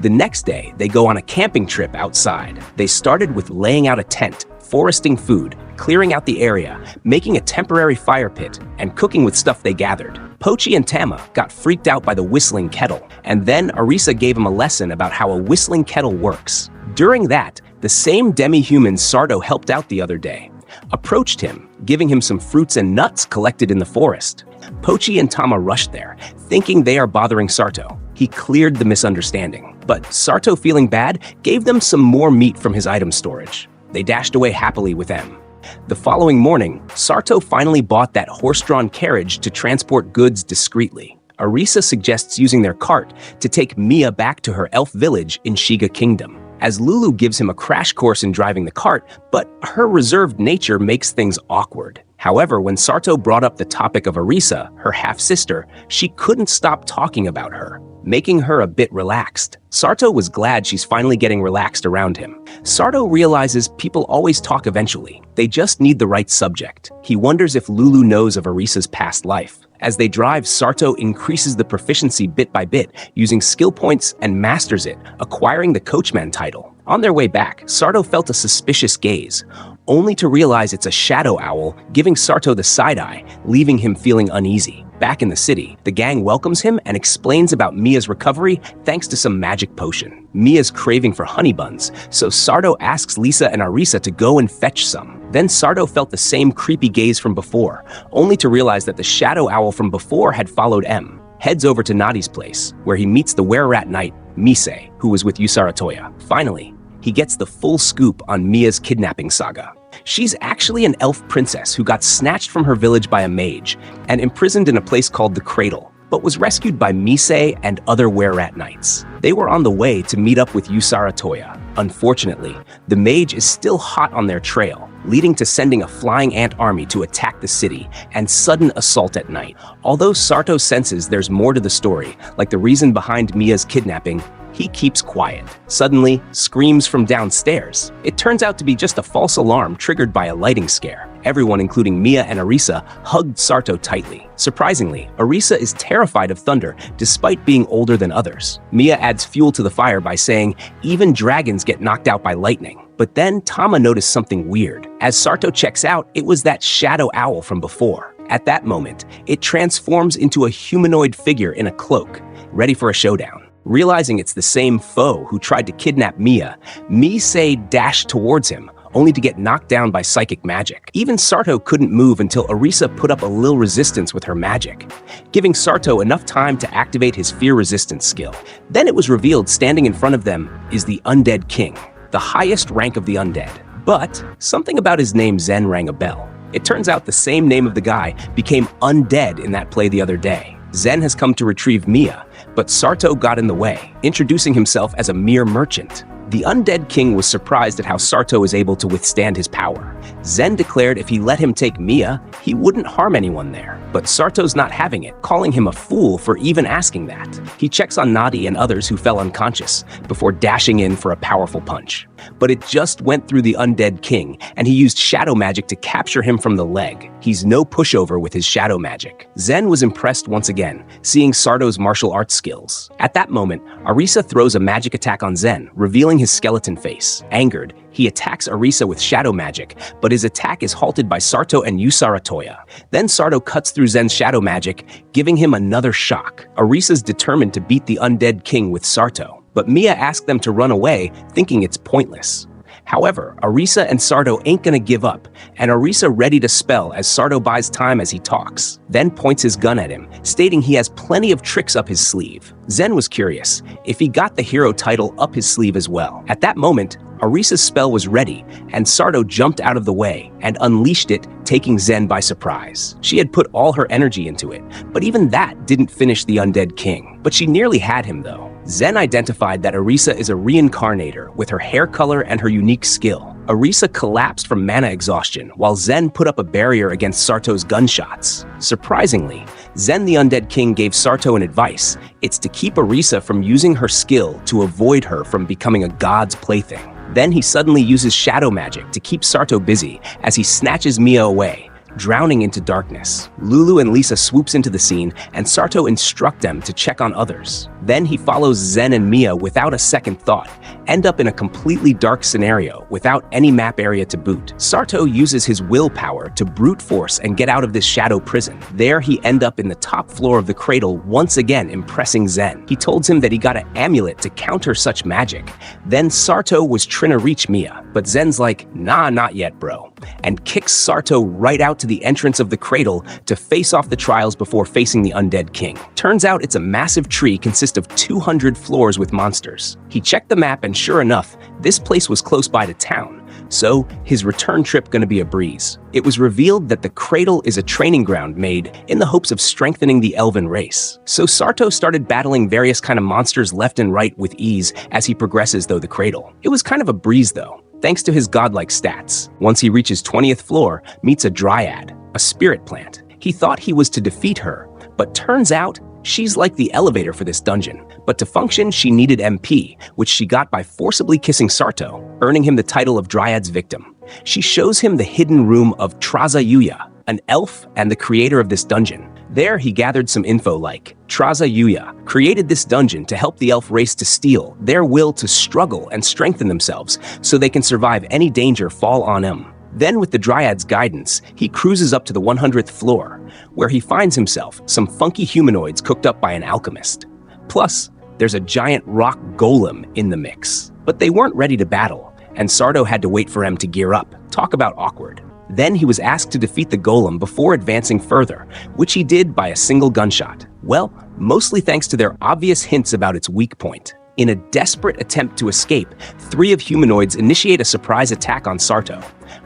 The next day, they go on a camping trip outside. They started with laying out a tent, foresting food, clearing out the area, making a temporary fire pit, and cooking with stuff they gathered. Pochi and Tama got freaked out by the whistling kettle, and then Arisa gave him a lesson about how a whistling kettle works. During that, the same demi-human Sarto helped out the other day approached him, giving him some fruits and nuts collected in the forest. Pochi and Tama rushed there, thinking they are bothering Sarto. He cleared the misunderstanding, but Sarto, feeling bad, gave them some more meat from his item storage. They dashed away happily with M. The following morning, Sarto finally bought that horse-drawn carriage to transport goods discreetly. Arisa suggests using their cart to take Mia back to her elf village in Shiga Kingdom, as Lulu gives him a crash course in driving the cart, but her reserved nature makes things awkward. However, when Sarto brought up the topic of Arisa, her half-sister, she couldn't stop talking about her, making her a bit relaxed. Sarto was glad she's finally getting relaxed around him. Sarto realizes people always talk eventually. They just need the right subject. He wonders if Lulu knows of Arisa's past life. As they drive, Sarto increases the proficiency bit by bit, using skill points and masters it, acquiring the coachman title. On their way back, Sarto felt a suspicious gaze, only to realize it's a shadow owl, giving Sarto the side-eye, leaving him feeling uneasy. Back in the city, the gang welcomes him and explains about Mia's recovery thanks to some magic potion. Mia's craving for honey buns, so Sarto asks Lisa and Arisa to go and fetch some. Then Sarto felt the same creepy gaze from before, only to realize that the shadow owl from before had followed M. Heads over to Nadi's place, where he meets the were-rat knight, Mise, who was with Yusaratoya. Finally, he gets the full scoop on Mia's kidnapping saga. She's actually an elf princess who got snatched from her village by a mage and imprisoned in a place called the Cradle, but was rescued by Mise and other were-rat knights. They were on the way to meet up with Yusaratoya. Unfortunately, the mage is still hot on their trail, leading to sending a flying ant army to attack the city and sudden assault at night. Although Sarto senses there's more to the story, like the reason behind Mia's kidnapping, he keeps quiet. Suddenly, screams from downstairs. It turns out to be just a false alarm triggered by a lighting scare. Everyone, including Mia and Arisa, hugged Sarto tightly. Surprisingly, Arisa is terrified of thunder, despite being older than others. Mia adds fuel to the fire by saying, even dragons get knocked out by lightning. But then Tama noticed something weird. As Sarto checks out, it was that shadow owl from before. At that moment, it transforms into a humanoid figure in a cloak, ready for a showdown. Realizing it's the same foe who tried to kidnap Mia, Mise dashed towards him, only to get knocked down by psychic magic. Even Sarto couldn't move until Arisa put up a little resistance with her magic, giving Sarto enough time to activate his fear resistance skill. Then it was revealed standing in front of them is the Undead King, the highest rank of the undead. But something about his name Zen rang a bell. It turns out the same name of the guy became undead in that play the other day. Zen has come to retrieve Mia, but Sarto got in the way, introducing himself as a mere merchant. The Undead King was surprised at how Sarto is able to withstand his power. Zen declared if he let him take Mia, he wouldn't harm anyone there. But Sarto's not having it, calling him a fool for even asking that. He checks on Nadi and others who fell unconscious, before dashing in for a powerful punch. But it just went through the Undead King, and he used shadow magic to capture him from the leg. He's no pushover with his shadow magic. Zen was impressed once again, seeing Sarto's martial arts skills. At that moment, Arisa throws a magic attack on Zen, revealing his skeleton face. Angered, he attacks Arisa with shadow magic, but his attack is halted by Sarto and Yusaratoya. Then Sarto cuts through Zen's shadow magic, giving him another shock. Arisa's determined to beat the Undead King with Sarto, but Mia asked them to run away, thinking it's pointless. However, Arisa and Sarto ain't gonna give up, and Arisa ready to spell as Sarto buys time as he talks, then points his gun at him, stating he has plenty of tricks up his sleeve. Zen was curious if he got the hero title up his sleeve as well. At that moment, Arisa's spell was ready, and Sarto jumped out of the way and unleashed it, taking Zen by surprise. She had put all her energy into it, but even that didn't finish the Undead King. But she nearly had him though. Zen identified that Arisa is a reincarnator with her hair color and her unique skill. Arisa collapsed from mana exhaustion, while Zen put up a barrier against Sarto's gunshots. Surprisingly, Zen the Undead King gave Sarto an advice. It's to keep Arisa from using her skill to avoid her from becoming a god's plaything. Then he suddenly uses shadow magic to keep Sarto busy as he snatches Mia away, drowning into darkness. Lulu and Lisa swoops into the scene, and Sarto instructs them to check on others. Then he follows Zen and Mia without a second thought, end up in a completely dark scenario without any map area to boot. Sarto uses his willpower to brute force and get out of this shadow prison. There he end up in the top floor of the cradle, once again impressing Zen. He told him that he got an amulet to counter such magic. Then Sarto was trying to reach Mia, but Zen's like, nah, not yet, bro, and kicks Sarto right out to the entrance of the cradle to face off the trials before facing the Undead King. Turns out it's a massive tree consisting of 200 floors with monsters. He checked the map and sure enough, this place was close by to town, so his return trip gonna be a breeze. It was revealed that the cradle is a training ground made in the hopes of strengthening the elven race. So Sarto started battling various kind of monsters left and right with ease as he progresses through the cradle. It was kind of a breeze though, thanks to his godlike stats. Once he reaches 20th floor, meets a dryad, a spirit plant. He thought he was to defeat her, but turns out she's like the elevator for this dungeon. But to function, she needed MP, which she got by forcibly kissing Sarto, earning him the title of Dryad's victim. She shows him the hidden room of Trazayuya, an elf and the creator of this dungeon. There he gathered some info like, Trazayuya created this dungeon to help the elf race to steel their will to struggle and strengthen themselves so they can survive any danger fall on them. Then with the Dryad's guidance, he cruises up to the 100th floor, where he finds himself some funky humanoids cooked up by an alchemist. Plus, there's a giant rock golem in the mix. But they weren't ready to battle, and Sarto had to wait for him to gear up. Talk about awkward. Then he was asked to defeat the golem before advancing further, which he did by a single gunshot. Well, mostly thanks to their obvious hints about its weak point. In a desperate attempt to escape, 3 of humanoids initiate a surprise attack on Sarto.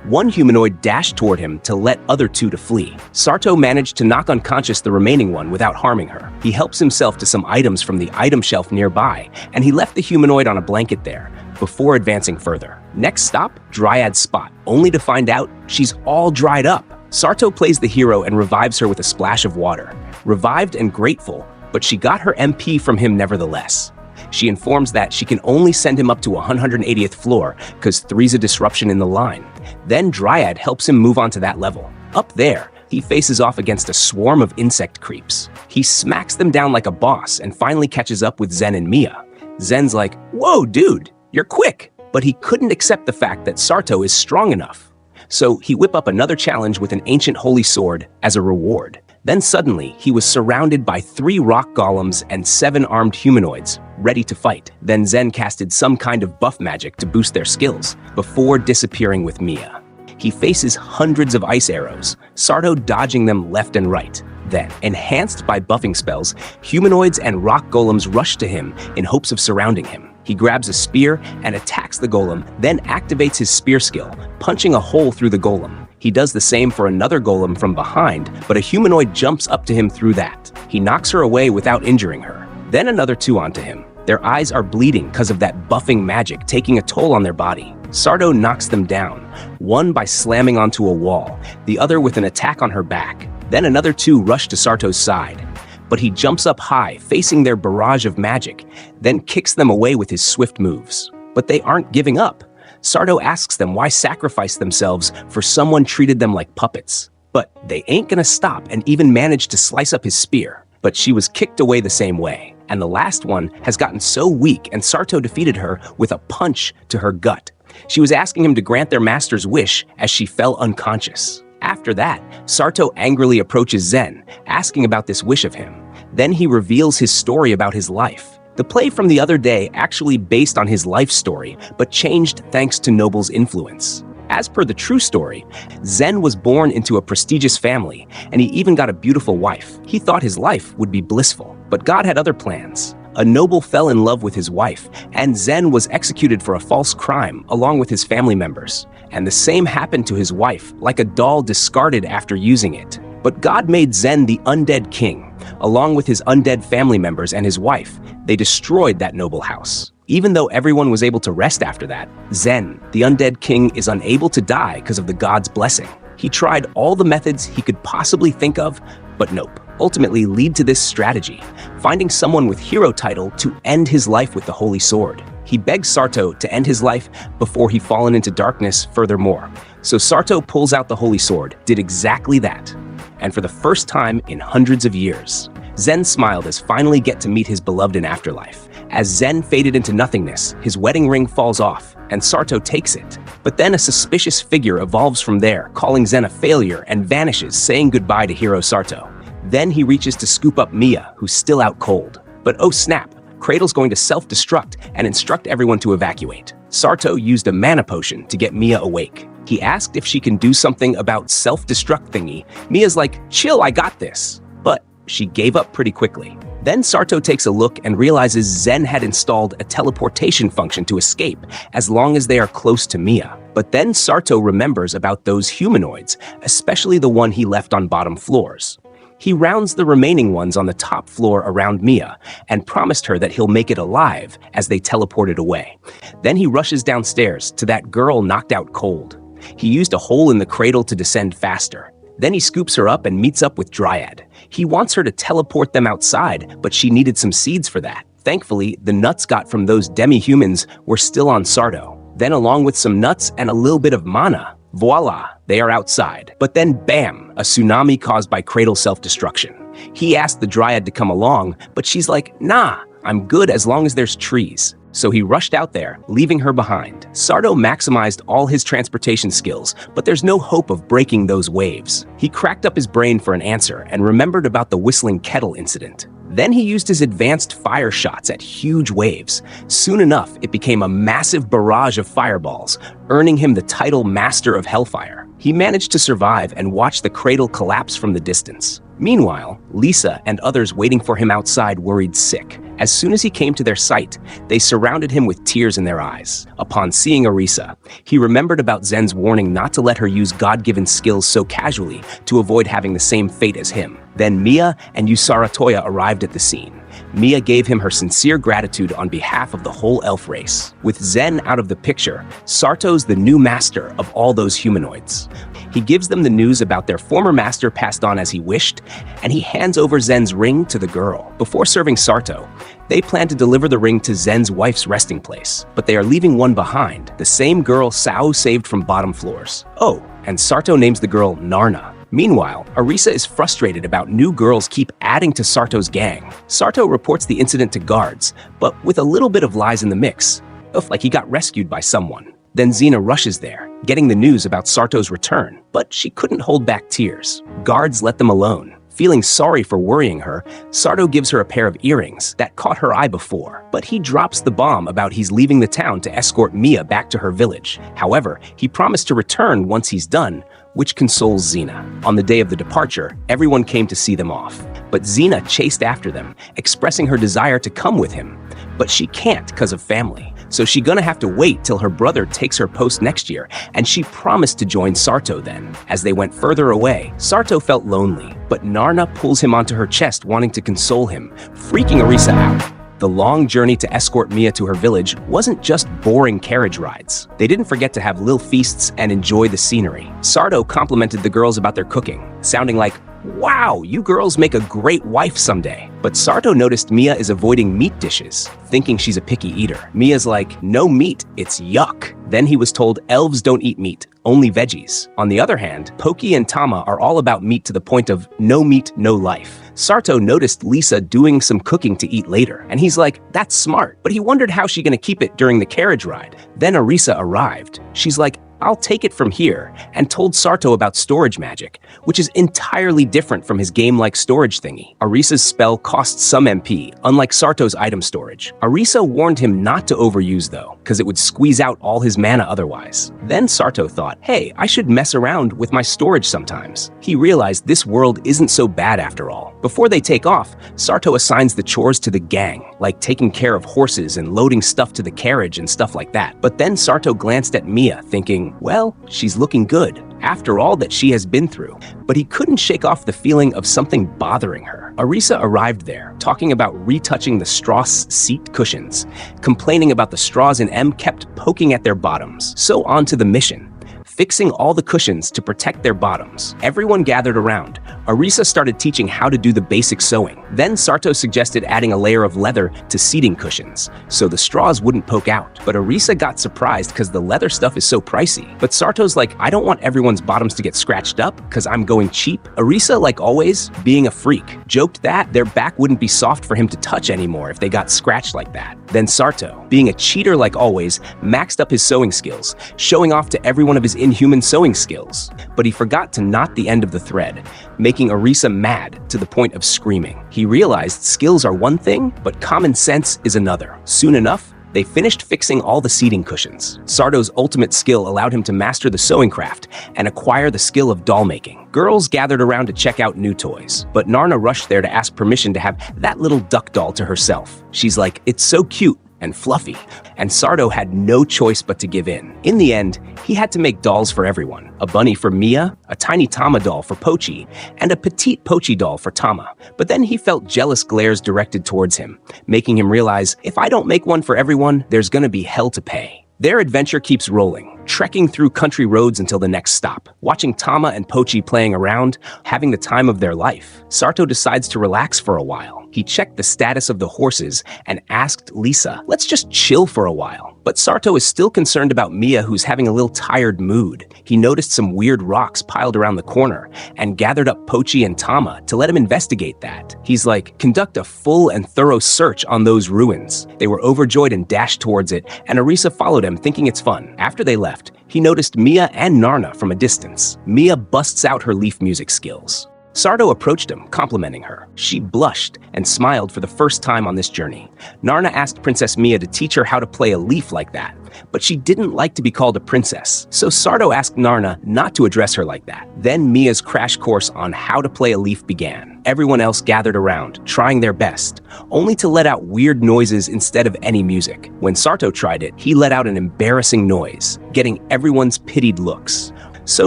One humanoid dashed toward him to let other 2 to flee. Sarto managed to knock unconscious the remaining one without harming her. He helps himself to some items from the item shelf nearby, and he left the humanoid on a blanket there, before advancing further. Next stop, Dryad's spot, only to find out she's all dried up. Sarto plays the hero and revives her with a splash of water. Revived and grateful, but she got her MP from him nevertheless. She informs that she can only send him up to 180th floor because 3's a disruption in the line. Then Dryad helps him move on to that level. Up there, he faces off against a swarm of insect creeps. He smacks them down like a boss and finally catches up with Zen and Mia. Zen's like, whoa, dude, you're quick. But he couldn't accept the fact that Sarto is strong enough. So he whip up another challenge with an ancient holy sword as a reward. Then suddenly, he was surrounded by 3 rock golems and 7 armed humanoids, ready to fight. Then Zen casted some kind of buff magic to boost their skills, before disappearing with Mia. He faces hundreds of ice arrows, Sarto dodging them left and right. Then, enhanced by buffing spells, humanoids and rock golems rush to him in hopes of surrounding him. He grabs a spear and attacks the golem, then activates his spear skill, punching a hole through the golem. He does the same for another golem from behind, but a humanoid jumps up to him through that. He knocks her away without injuring her. Then another 2 onto him. Their eyes are bleeding because of that buffing magic taking a toll on their body. Sarto knocks them down, one by slamming onto a wall, the other with an attack on her back. Then another 2 rush to Sarto's side. But he jumps up high, facing their barrage of magic, then kicks them away with his swift moves. But they aren't giving up. Sarto asks them why sacrifice themselves for someone treated them like puppets. But they ain't gonna stop and even manage to slice up his spear. But she was kicked away the same way. And the last one has gotten so weak and Sarto defeated her with a punch to her gut. She was asking him to grant their master's wish as she fell unconscious. After that, Sarto angrily approaches Zen, asking about this wish of him. Then he reveals his story about his life. The play from the other day actually based on his life story, but changed thanks to Noble's influence. As per the true story, Zen was born into a prestigious family, and he even got a beautiful wife. He thought his life would be blissful, but God had other plans. A noble fell in love with his wife, and Zen was executed for a false crime along with his family members. And the same happened to his wife, like a doll discarded after using it. But God made Zen the undead king, along with his undead family members and his wife. They destroyed that noble house. Even though everyone was able to rest after that, Zen, the undead king, is unable to die because of the god's blessing. He tried all the methods he could possibly think of, but nope. ultimately lead to this strategy, finding someone with hero title to end his life with the Holy Sword. He begs Sarto to end his life before he fallen into darkness furthermore. So Sarto pulls out the Holy Sword, did exactly that. And for the first time in hundreds of years, Zen smiled as finally get to meet his beloved in afterlife. As Zen faded into nothingness, his wedding ring falls off, and Sarto takes it. But then a suspicious figure evolves from there, calling Zen a failure, and vanishes, saying goodbye to hero Sarto. Then he reaches to scoop up Mia, who's still out cold. But oh snap, Cradle's going to self-destruct and instruct everyone to evacuate. Sarto used a mana potion to get Mia awake. He asked if she can do something about self-destruct thingy. Mia's like, chill, I got this. But she gave up pretty quickly. Then Sarto takes a look and realizes Zen had installed a teleportation function to escape as long as they are close to Mia. But then Sarto remembers about those humanoids, especially the one he left on bottom floors. He rounds the remaining ones on the top floor around Mia and promised her that he'll make it alive as they teleported away. Then he rushes downstairs to that girl knocked out cold. He used a hole in the cradle to descend faster. Then he scoops her up and meets up with Dryad. He wants her to teleport them outside, but she needed some seeds for that. Thankfully, the nuts got from those demi-humans were still on Sarto. Then along with some nuts and a little bit of mana, voila, they are outside. But then bam, a tsunami caused by cradle self-destruction. He asked the Dryad to come along, but she's like, nah, I'm good as long as there's trees. So he rushed out there, leaving her behind. Sarto maximized all his transportation skills, but there's no hope of breaking those waves. He cracked up his brain for an answer and remembered about the whistling kettle incident. Then he used his advanced fire shots at huge waves. Soon enough, it became a massive barrage of fireballs, earning him the title Master of Hellfire. He managed to survive and watch the cradle collapse from the distance. Meanwhile, Lisa and others waiting for him outside worried sick. As soon as he came to their sight, they surrounded him with tears in their eyes. Upon seeing Arisa, he remembered about Zen's warning not to let her use God-given skills so casually to avoid having the same fate as him. Then Mia and Usara Toya arrived at the scene. Mia gave him her sincere gratitude on behalf of the whole elf race. With Zen out of the picture, Sarto's the new master of all those humanoids. He gives them the news about their former master passed on as he wished, and he hands over Zen's ring to the girl. Before serving Sarto, they plan to deliver the ring to Zen's wife's resting place, but they are leaving one behind, the same girl Sao saved from bottom floors. Oh, and Sarto names the girl Narna. Meanwhile, Arisa is frustrated about new girls keep adding to Sarto's gang. Sarto reports the incident to guards, but with a little bit of lies in the mix, like he got rescued by someone. Then Xena rushes there, getting the news about Sarto's return, but she couldn't hold back tears. Guards let them alone. Feeling sorry for worrying her, Sarto gives her a pair of earrings that caught her eye before, but he drops the bomb about he's leaving the town to escort Mia back to her village. However, he promised to return once he's done, which consoles Xena. On the day of the departure, everyone came to see them off, but Xena chased after them, expressing her desire to come with him. But she can't because of family, so she's gonna have to wait till her brother takes her post next year, and she promised to join Sarto then. As they went further away, Sarto felt lonely, but Narna pulls him onto her chest wanting to console him, freaking Arisa out. The long journey to escort Mia to her village wasn't just boring carriage rides. They didn't forget to have little feasts and enjoy the scenery. Sarto complimented the girls about their cooking, sounding like, "Wow, you girls make a great wife someday." But Sarto noticed Mia is avoiding meat dishes, thinking she's a picky eater. Mia's like, "No meat, it's yuck." Then he was told elves don't eat meat, only veggies. On the other hand, Poki and Tama are all about meat to the point of no meat, no life. Sarto noticed Lisa doing some cooking to eat later, and he's like, that's smart, but he wondered how she's gonna keep it during the carriage ride. Then Arisa arrived. She's like, I'll take it from here, and told Sarto about storage magic, which is entirely different from his game-like storage thingy. Arisa's spell costs some MP, unlike Sarto's item storage. Arisa warned him not to overuse though, because it would squeeze out all his mana otherwise. Then Sarto thought, hey, I should mess around with my storage sometimes. He realized this world isn't so bad after all. Before they take off, Sarto assigns the chores to the gang, like taking care of horses and loading stuff to the carriage and stuff like that. But then Sarto glanced at Mia, thinking, well, she's looking good, after all that she has been through. But he couldn't shake off the feeling of something bothering her. Arisa arrived there, talking about retouching the straw seat cushions, complaining about the straws in M kept poking at their bottoms. So on to the mission. fixing all the cushions to protect their bottoms. Everyone gathered around. Arisa started teaching how to do the basic sewing. Then Sarto suggested adding a layer of leather to seating cushions, so the straws wouldn't poke out. But Arisa got surprised because the leather stuff is so pricey. But Sarto's like, I don't want everyone's bottoms to get scratched up because I'm going cheap. Arisa, like always, being a freak, joked that their back wouldn't be soft for him to touch anymore if they got scratched like that. Then Sarto, being a cheater like always, maxed up his sewing skills, showing off to everyone of his inhuman sewing skills. But he forgot to knot the end of the thread, making Arisa mad to the point of screaming. He realized skills are one thing, but common sense is another. Soon enough, they finished fixing all the seating cushions. Sarto's ultimate skill allowed him to master the sewing craft and acquire the skill of doll making. Girls gathered around to check out new toys, but Narna rushed there to ask permission to have that little duck doll to herself. She's like, it's so cute and fluffy, and Sarto had no choice but to give in. In the end, he had to make dolls for everyone. A bunny for Mia, a tiny Tama doll for Pochi, and a petite Pochi doll for Tama. But then he felt jealous glares directed towards him, making him realize, if I don't make one for everyone, there's gonna be hell to pay. Their adventure keeps rolling, trekking through country roads until the next stop. Watching Tama and Pochi playing around, having the time of their life, Sarto decides to relax for a while. He checked the status of the horses and asked Lisa, let's just chill for a while. But Sarto is still concerned about Mia, who's having a little tired mood. He noticed some weird rocks piled around the corner and gathered up Pochi and Tama to let him investigate that. He's like, conduct a full and thorough search on those ruins. They were overjoyed and dashed towards it, and Arisa followed him, thinking it's fun. After they left, he noticed Mia and Narna from a distance. Mia busts out her leaf music skills. Sarto approached him, complimenting her. She blushed and smiled for the first time on this journey. Narna asked Princess Mia to teach her how to play a leaf like that, but she didn't like to be called a princess, so Sarto asked Narna not to address her like that. Then Mia's crash course on how to play a leaf began. Everyone else gathered around, trying their best, only to let out weird noises instead of any music. When Sarto tried it, he let out an embarrassing noise, getting everyone's pitied looks. So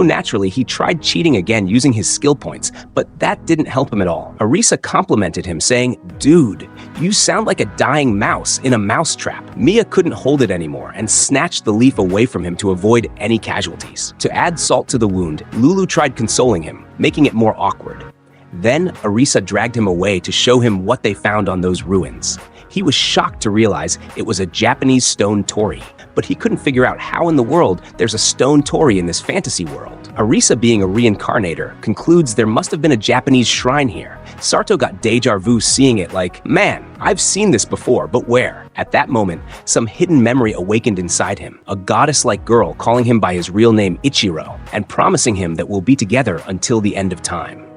naturally, he tried cheating again using his skill points, but that didn't help him at all. Arisa complimented him, saying, dude, you sound like a dying mouse in a mousetrap. Mia couldn't hold it anymore and snatched the leaf away from him to avoid any casualties. To add salt to the wound, Lulu tried consoling him, making it more awkward. Then Arisa dragged him away to show him what they found on those ruins. He was shocked to realize it was a Japanese stone torii, but he couldn't figure out how in the world there's a stone torii in this fantasy world. Arisa, being a reincarnator, concludes there must have been a Japanese shrine here. Sarto got deja vu seeing it like, man, I've seen this before, but where? At that moment, some hidden memory awakened inside him, a goddess-like girl calling him by his real name Ichiro and promising him that we'll be together until the end of time.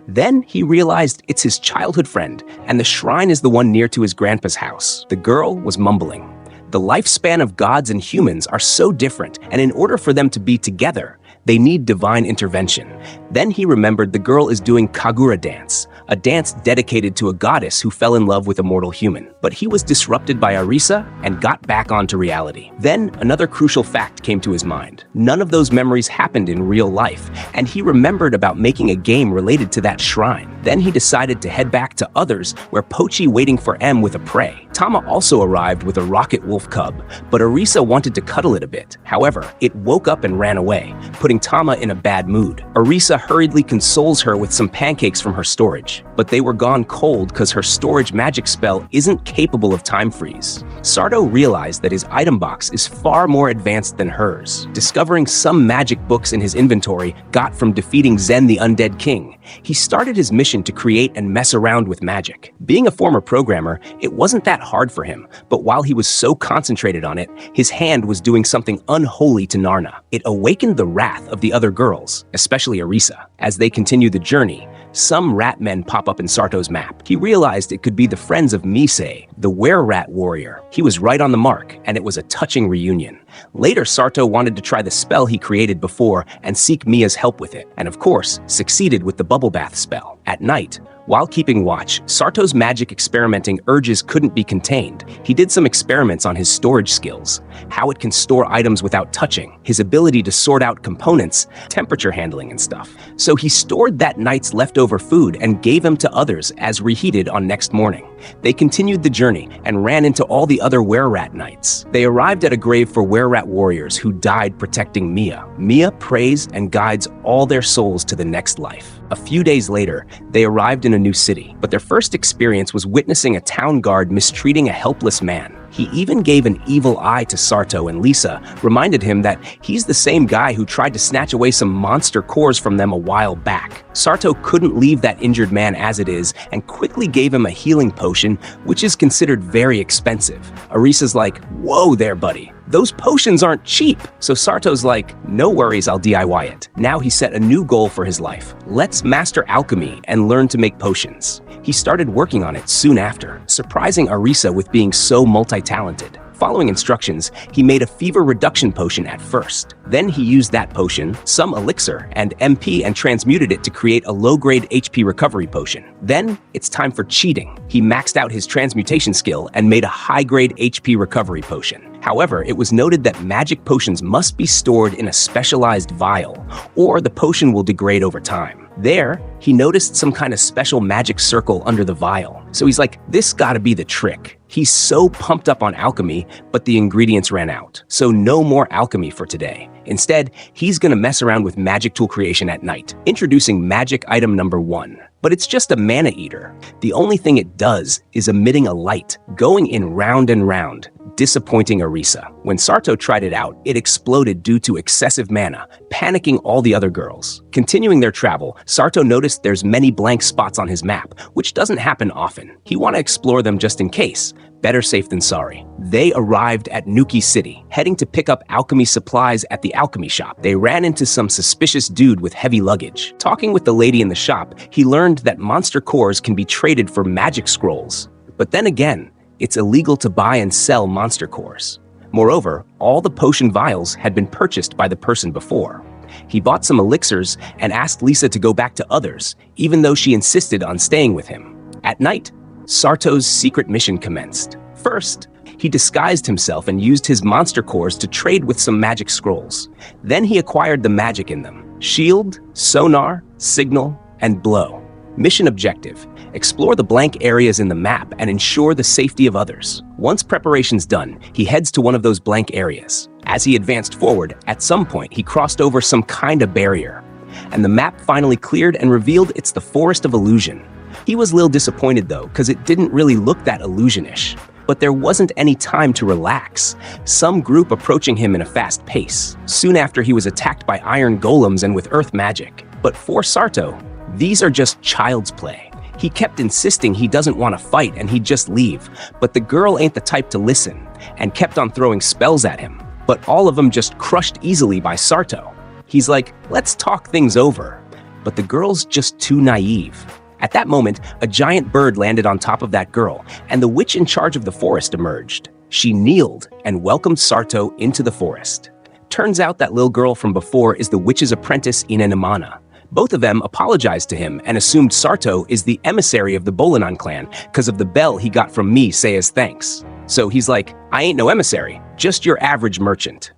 Then he realized it's his childhood friend, and the shrine is the one near to his grandpa's house. The girl was mumbling. The lifespan of gods and humans are so different, and in order for them to be together, they need divine intervention. Then he remembered the girl is doing Kagura dance, a dance dedicated to a goddess who fell in love with a mortal human. But he was disrupted by Arisa and got back onto reality. Then another crucial fact came to his mind. None of those memories happened in real life, and he remembered about making a game related to that shrine. Then he decided to head back to Others, where Pochi waiting for M with a prey. Tama also arrived with a rocket wolf cub, but Arisa wanted to cuddle it a bit. However, it woke up and ran away, putting Tama in a bad mood. Arisa hurriedly consoles her with some pancakes from her storage, but they were gone cold because her storage magic spell isn't capable of time freeze. Sarto realized that his item box is far more advanced than hers, discovering some magic books in his inventory got from defeating Zen the Undead King. He started his mission to create and mess around with magic. Being a former programmer, it wasn't that hard for him, but while he was so concentrated on it, his hand was doing something unholy to Narna. It awakened the wrath of the other girls, especially Arisa. As they continue the journey, some rat men pop up in Sarto's map. He realized it could be the friends of Misei, the were-rat warrior. He was right on the mark, and it was a touching reunion. Later, Sarto wanted to try the spell he created before and seek Mia's help with it, and of course, succeeded with the bubble bath spell. At night, While keeping watch, Sarto's magic experimenting urges couldn't be contained. He did some experiments on his storage skills, how it can store items without touching, his ability to sort out components, temperature handling and stuff. So he stored that night's leftover food and gave them to others as reheated on next morning. They continued the journey and ran into all the other were-rat knights. They arrived at a grave for were-rat warriors who died protecting Mia. Mia prays and guides all their souls to the next life. A few days later, they arrived in a new city, but their first experience was witnessing a town guard mistreating a helpless man. He even gave an evil eye to Sarto, and Lisa reminded him that he's the same guy who tried to snatch away some monster cores from them a while back. Sarto couldn't leave that injured man as it is and quickly gave him a healing potion, which is considered very expensive. Arisa's like, "Whoa there, buddy. Those potions aren't cheap." So Sarto's like, "No worries, I'll DIY it." Now he set a new goal for his life. Let's master alchemy and learn to make potions. He started working on it soon after, surprising Arisa with being so multi-talented. Following instructions, he made a fever reduction potion at first. Then he used that potion, some elixir, and MP and transmuted it to create a low-grade HP recovery potion. Then, it's time for cheating. He maxed out his transmutation skill and made a high-grade HP recovery potion. However, it was noted that magic potions must be stored in a specialized vial, or the potion will degrade over time. There, he noticed some kind of special magic circle under the vial. So he's like, this gotta be the trick. He's so pumped up on alchemy, but the ingredients ran out. So no more alchemy for today. Instead, he's gonna mess around with magic tool creation at night, introducing magic item number 1. But it's just a mana eater. The only thing it does is emitting a light, going in round and round, disappointing Arisa. When Sarto tried it out, it exploded due to excessive mana, panicking all the other girls. Continuing their travel, Sarto noticed there's many blank spots on his map, which doesn't happen often. He wanted to explore them just in case. Better safe than sorry. They arrived at Nuki City, heading to pick up alchemy supplies at the alchemy shop. They ran into some suspicious dude with heavy luggage. Talking with the lady in the shop, he learned that monster cores can be traded for magic scrolls. But then again, it's illegal to buy and sell monster cores. Moreover, all the potion vials had been purchased by the person before. He bought some elixirs and asked Lisa to go back to others, even though she insisted on staying with him. At night, Sarto's secret mission commenced. First, he disguised himself and used his monster cores to trade with some magic scrolls. Then he acquired the magic in them: shield, sonar, signal, and blow. Mission objective: explore the blank areas in the map and ensure the safety of others. Once preparation's done, he heads to one of those blank areas. As he advanced forward, at some point he crossed over some kind of barrier, and the map finally cleared and revealed it's the Forest of Illusion. He was a little disappointed though, because it didn't really look that illusionish. But there wasn't any time to relax. Some group approaching him in a fast pace. Soon after, he was attacked by iron golems and with earth magic. But for Sarto, these are just child's play. He kept insisting he doesn't want to fight and he'd just leave. But the girl ain't the type to listen, and kept on throwing spells at him. But all of them just crushed easily by Sarto. He's like, let's talk things over. But the girl's just too naive. At that moment, a giant bird landed on top of that girl, and the witch in charge of the forest emerged. She kneeled and welcomed Sarto into the forest. Turns out that little girl from before is the witch's apprentice Inanimana. Both of them apologized to him and assumed Sarto is the emissary of the Bolanon clan because of the bell he got from me say as thanks. So he's like, I ain't no emissary, just your average merchant.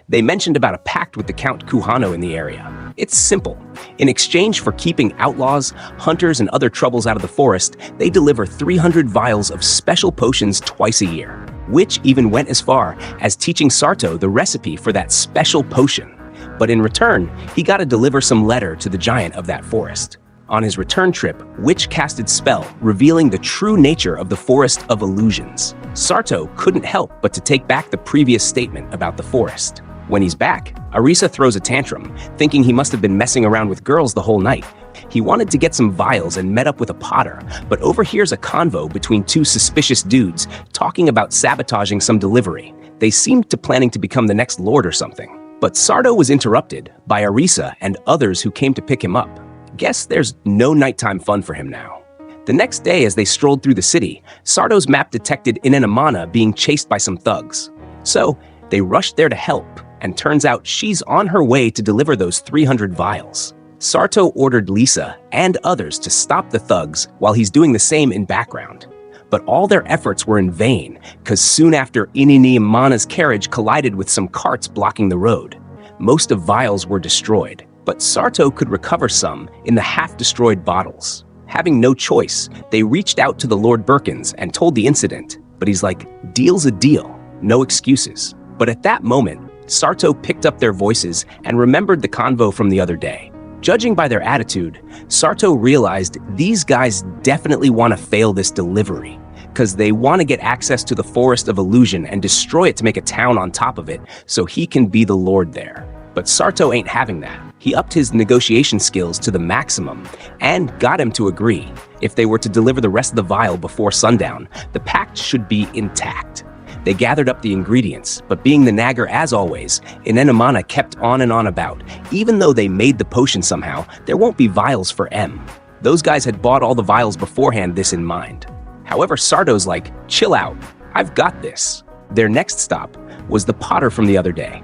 They mentioned about a pact with the Count Kuhano in the area. It's simple. In exchange for keeping outlaws, hunters, and other troubles out of the forest, they deliver 300 vials of special potions twice a year. Witch even went as far as teaching Sarto the recipe for that special potion. But in return, he got to deliver some letter to the giant of that forest. On his return trip, Witch casted spell, revealing the true nature of the Forest of Illusions. Sarto couldn't help but to take back the previous statement about the forest. When he's back, Arisa throws a tantrum, thinking he must have been messing around with girls the whole night. He wanted to get some vials and met up with a potter, but overhears a convo between two suspicious dudes talking about sabotaging some delivery. They seemed to planning to become the next lord or something. But Sarto was interrupted by Arisa and others who came to pick him up. Guess there's no nighttime fun for him now. The next day, as they strolled through the city, Sarto's map detected Inanimana being chased by some thugs. So they rushed there to help, and turns out she's on her way to deliver those 300 vials. Sarto ordered Lisa and others to stop the thugs while he's doing the same in background. But all their efforts were in vain, because soon after Ineniamana's carriage collided with some carts blocking the road. Most of vials were destroyed, but Sarto could recover some in the half-destroyed bottles. Having no choice, they reached out to the Lord Birkins and told the incident, but he's like, deal's a deal, no excuses. But at that moment, Sarto picked up their voices and remembered the convo from the other day. Judging by their attitude, Sarto realized these guys definitely want to fail this delivery, because they want to get access to the Forest of Illusion and destroy it to make a town on top of it so he can be the lord there. But Sarto ain't having that. He upped his negotiation skills to the maximum and got him to agree. If they were to deliver the rest of the vial before sundown, the pact should be intact. They gathered up the ingredients, but being the nagger as always, Ineniamana kept on and on about. Even though they made the potion somehow, there won't be vials for M. Those guys had bought all the vials beforehand, this in mind. However, Sarto's like, chill out, I've got this. Their next stop was the potter from the other day.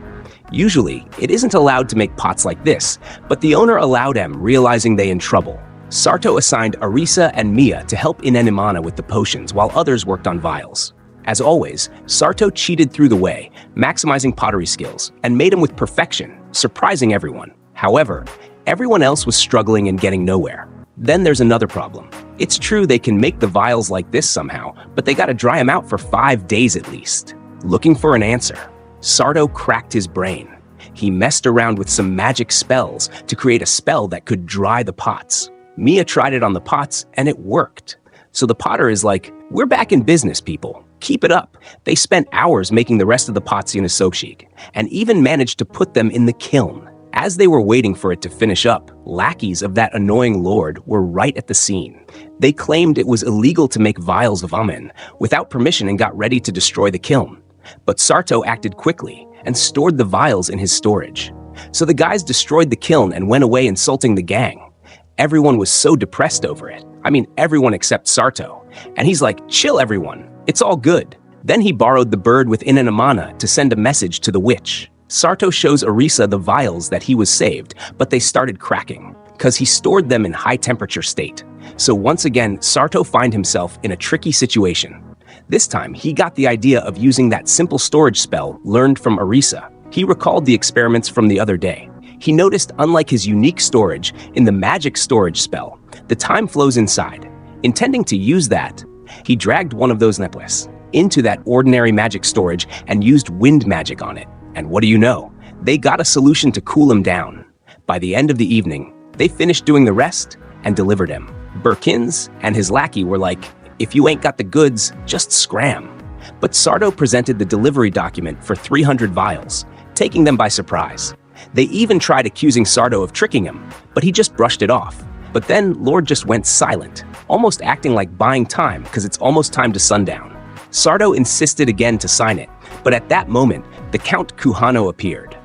Usually, it isn't allowed to make pots like this, but the owner allowed M, realizing they in trouble. Sarto assigned Arisa and Mia to help Ineniamana with the potions while others worked on vials. As always, Sarto cheated through the way, maximizing pottery skills, and made them with perfection, surprising everyone. However, everyone else was struggling and getting nowhere. Then there's another problem. It's true they can make the vials like this somehow, but they gotta dry them out for 5 days at least. Looking for an answer, Sarto cracked his brain. He messed around with some magic spells to create a spell that could dry the pots. Mia tried it on the pots, and it worked. So the potter is like, we're back in business, people. Keep it up. They spent hours making the rest of the pots in a soakshig, and even managed to put them in the kiln. As they were waiting for it to finish up, lackeys of that annoying lord were right at the scene. They claimed it was illegal to make vials of Amen without permission and got ready to destroy the kiln. But Sarto acted quickly and stored the vials in his storage. So the guys destroyed the kiln and went away insulting the gang. Everyone was so depressed over it. I mean, everyone except Sarto. And he's like, chill everyone, it's all good. Then he borrowed the bird with Ineniamana to send a message to the witch. Sarto shows Arisa the vials that he was saved, but they started cracking, because he stored them in high temperature state. So once again, Sarto finds himself in a tricky situation. This time, he got the idea of using that simple storage spell learned from Arisa. He recalled the experiments from the other day. He noticed, unlike his unique storage in the magic storage spell, the time flows inside. Intending to use that, he dragged one of those necklaces into that ordinary magic storage and used wind magic on it. And what do you know? They got a solution to cool him down. By the end of the evening, they finished doing the rest and delivered him. Birkins and his lackey were like, if you ain't got the goods, just scram. But Sarto presented the delivery document for 300 vials, taking them by surprise. They even tried accusing Sarto of tricking him, but he just brushed it off. But then Lord just went silent, almost acting like buying time because it's almost time to sundown. Sarto insisted again to sign it, but at that moment, the Count Kuhano appeared.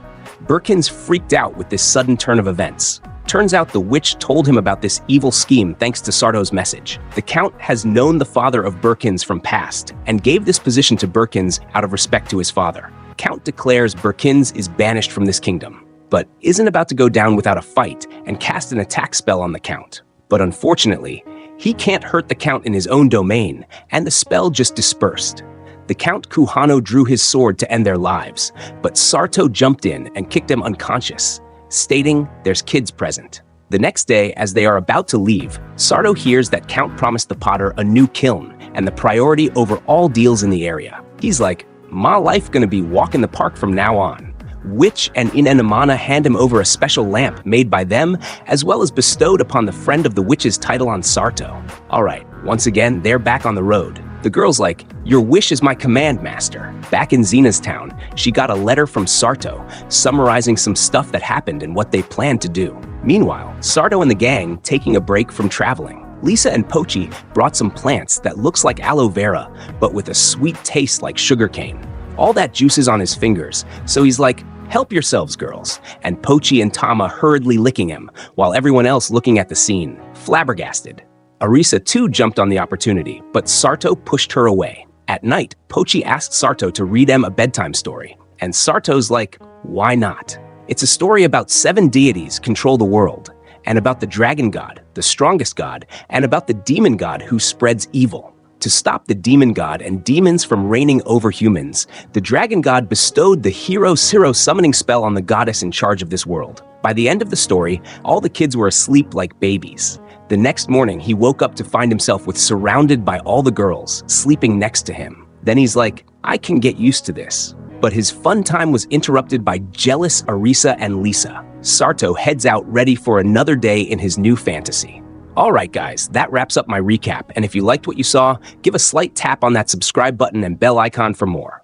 Birkins freaked out with this sudden turn of events. Turns out the witch told him about this evil scheme thanks to Sarto's message. The Count has known the father of Birkins from past and gave this position to Birkins out of respect to his father. Count declares Birkins is banished from this kingdom, but isn't about to go down without a fight and cast an attack spell on the Count. But unfortunately, he can't hurt the Count in his own domain, and the spell just dispersed. The Count Kuhano drew his sword to end their lives, but Sarto jumped in and kicked him unconscious, stating there's kids present. The next day, as they are about to leave, Sarto hears that Count promised the potter a new kiln and the priority over all deals in the area. He's like, my life gonna be walk in the park from now on. Witch and Ineniamana hand him over a special lamp made by them, as well as bestowed upon the friend of the witch's title on Sarto. Alright, once again, they're back on the road. The girl's like, your wish is my command, master. Back in Xena's town, she got a letter from Sarto, summarizing some stuff that happened and what they planned to do. Meanwhile, Sarto and the gang taking a break from traveling. Lisa and Pochi brought some plants that looks like aloe vera, but with a sweet taste like sugarcane. All that juice is on his fingers, so he's like, help yourselves, girls. And Pochi and Tama hurriedly licking him, while everyone else looking at the scene, flabbergasted. Arisa too jumped on the opportunity, but Sarto pushed her away. At night, Pochi asked Sarto to read him a bedtime story, and Sarto's like, why not? It's a story about 7 deities control the world, and about the dragon god, the strongest god, and about the demon god who spreads evil. To stop the demon god and demons from reigning over humans, the dragon god bestowed the Hero Siro summoning spell on the goddess in charge of this world. By the end of the story, all the kids were asleep like babies. The next morning, he woke up to find himself surrounded by all the girls, sleeping next to him. Then he's like, I can get used to this. But his fun time was interrupted by jealous Arisa and Lisa. Sarto heads out ready for another day in his new fantasy. Alright guys, that wraps up my recap, and if you liked what you saw, give a slight tap on that subscribe button and bell icon for more.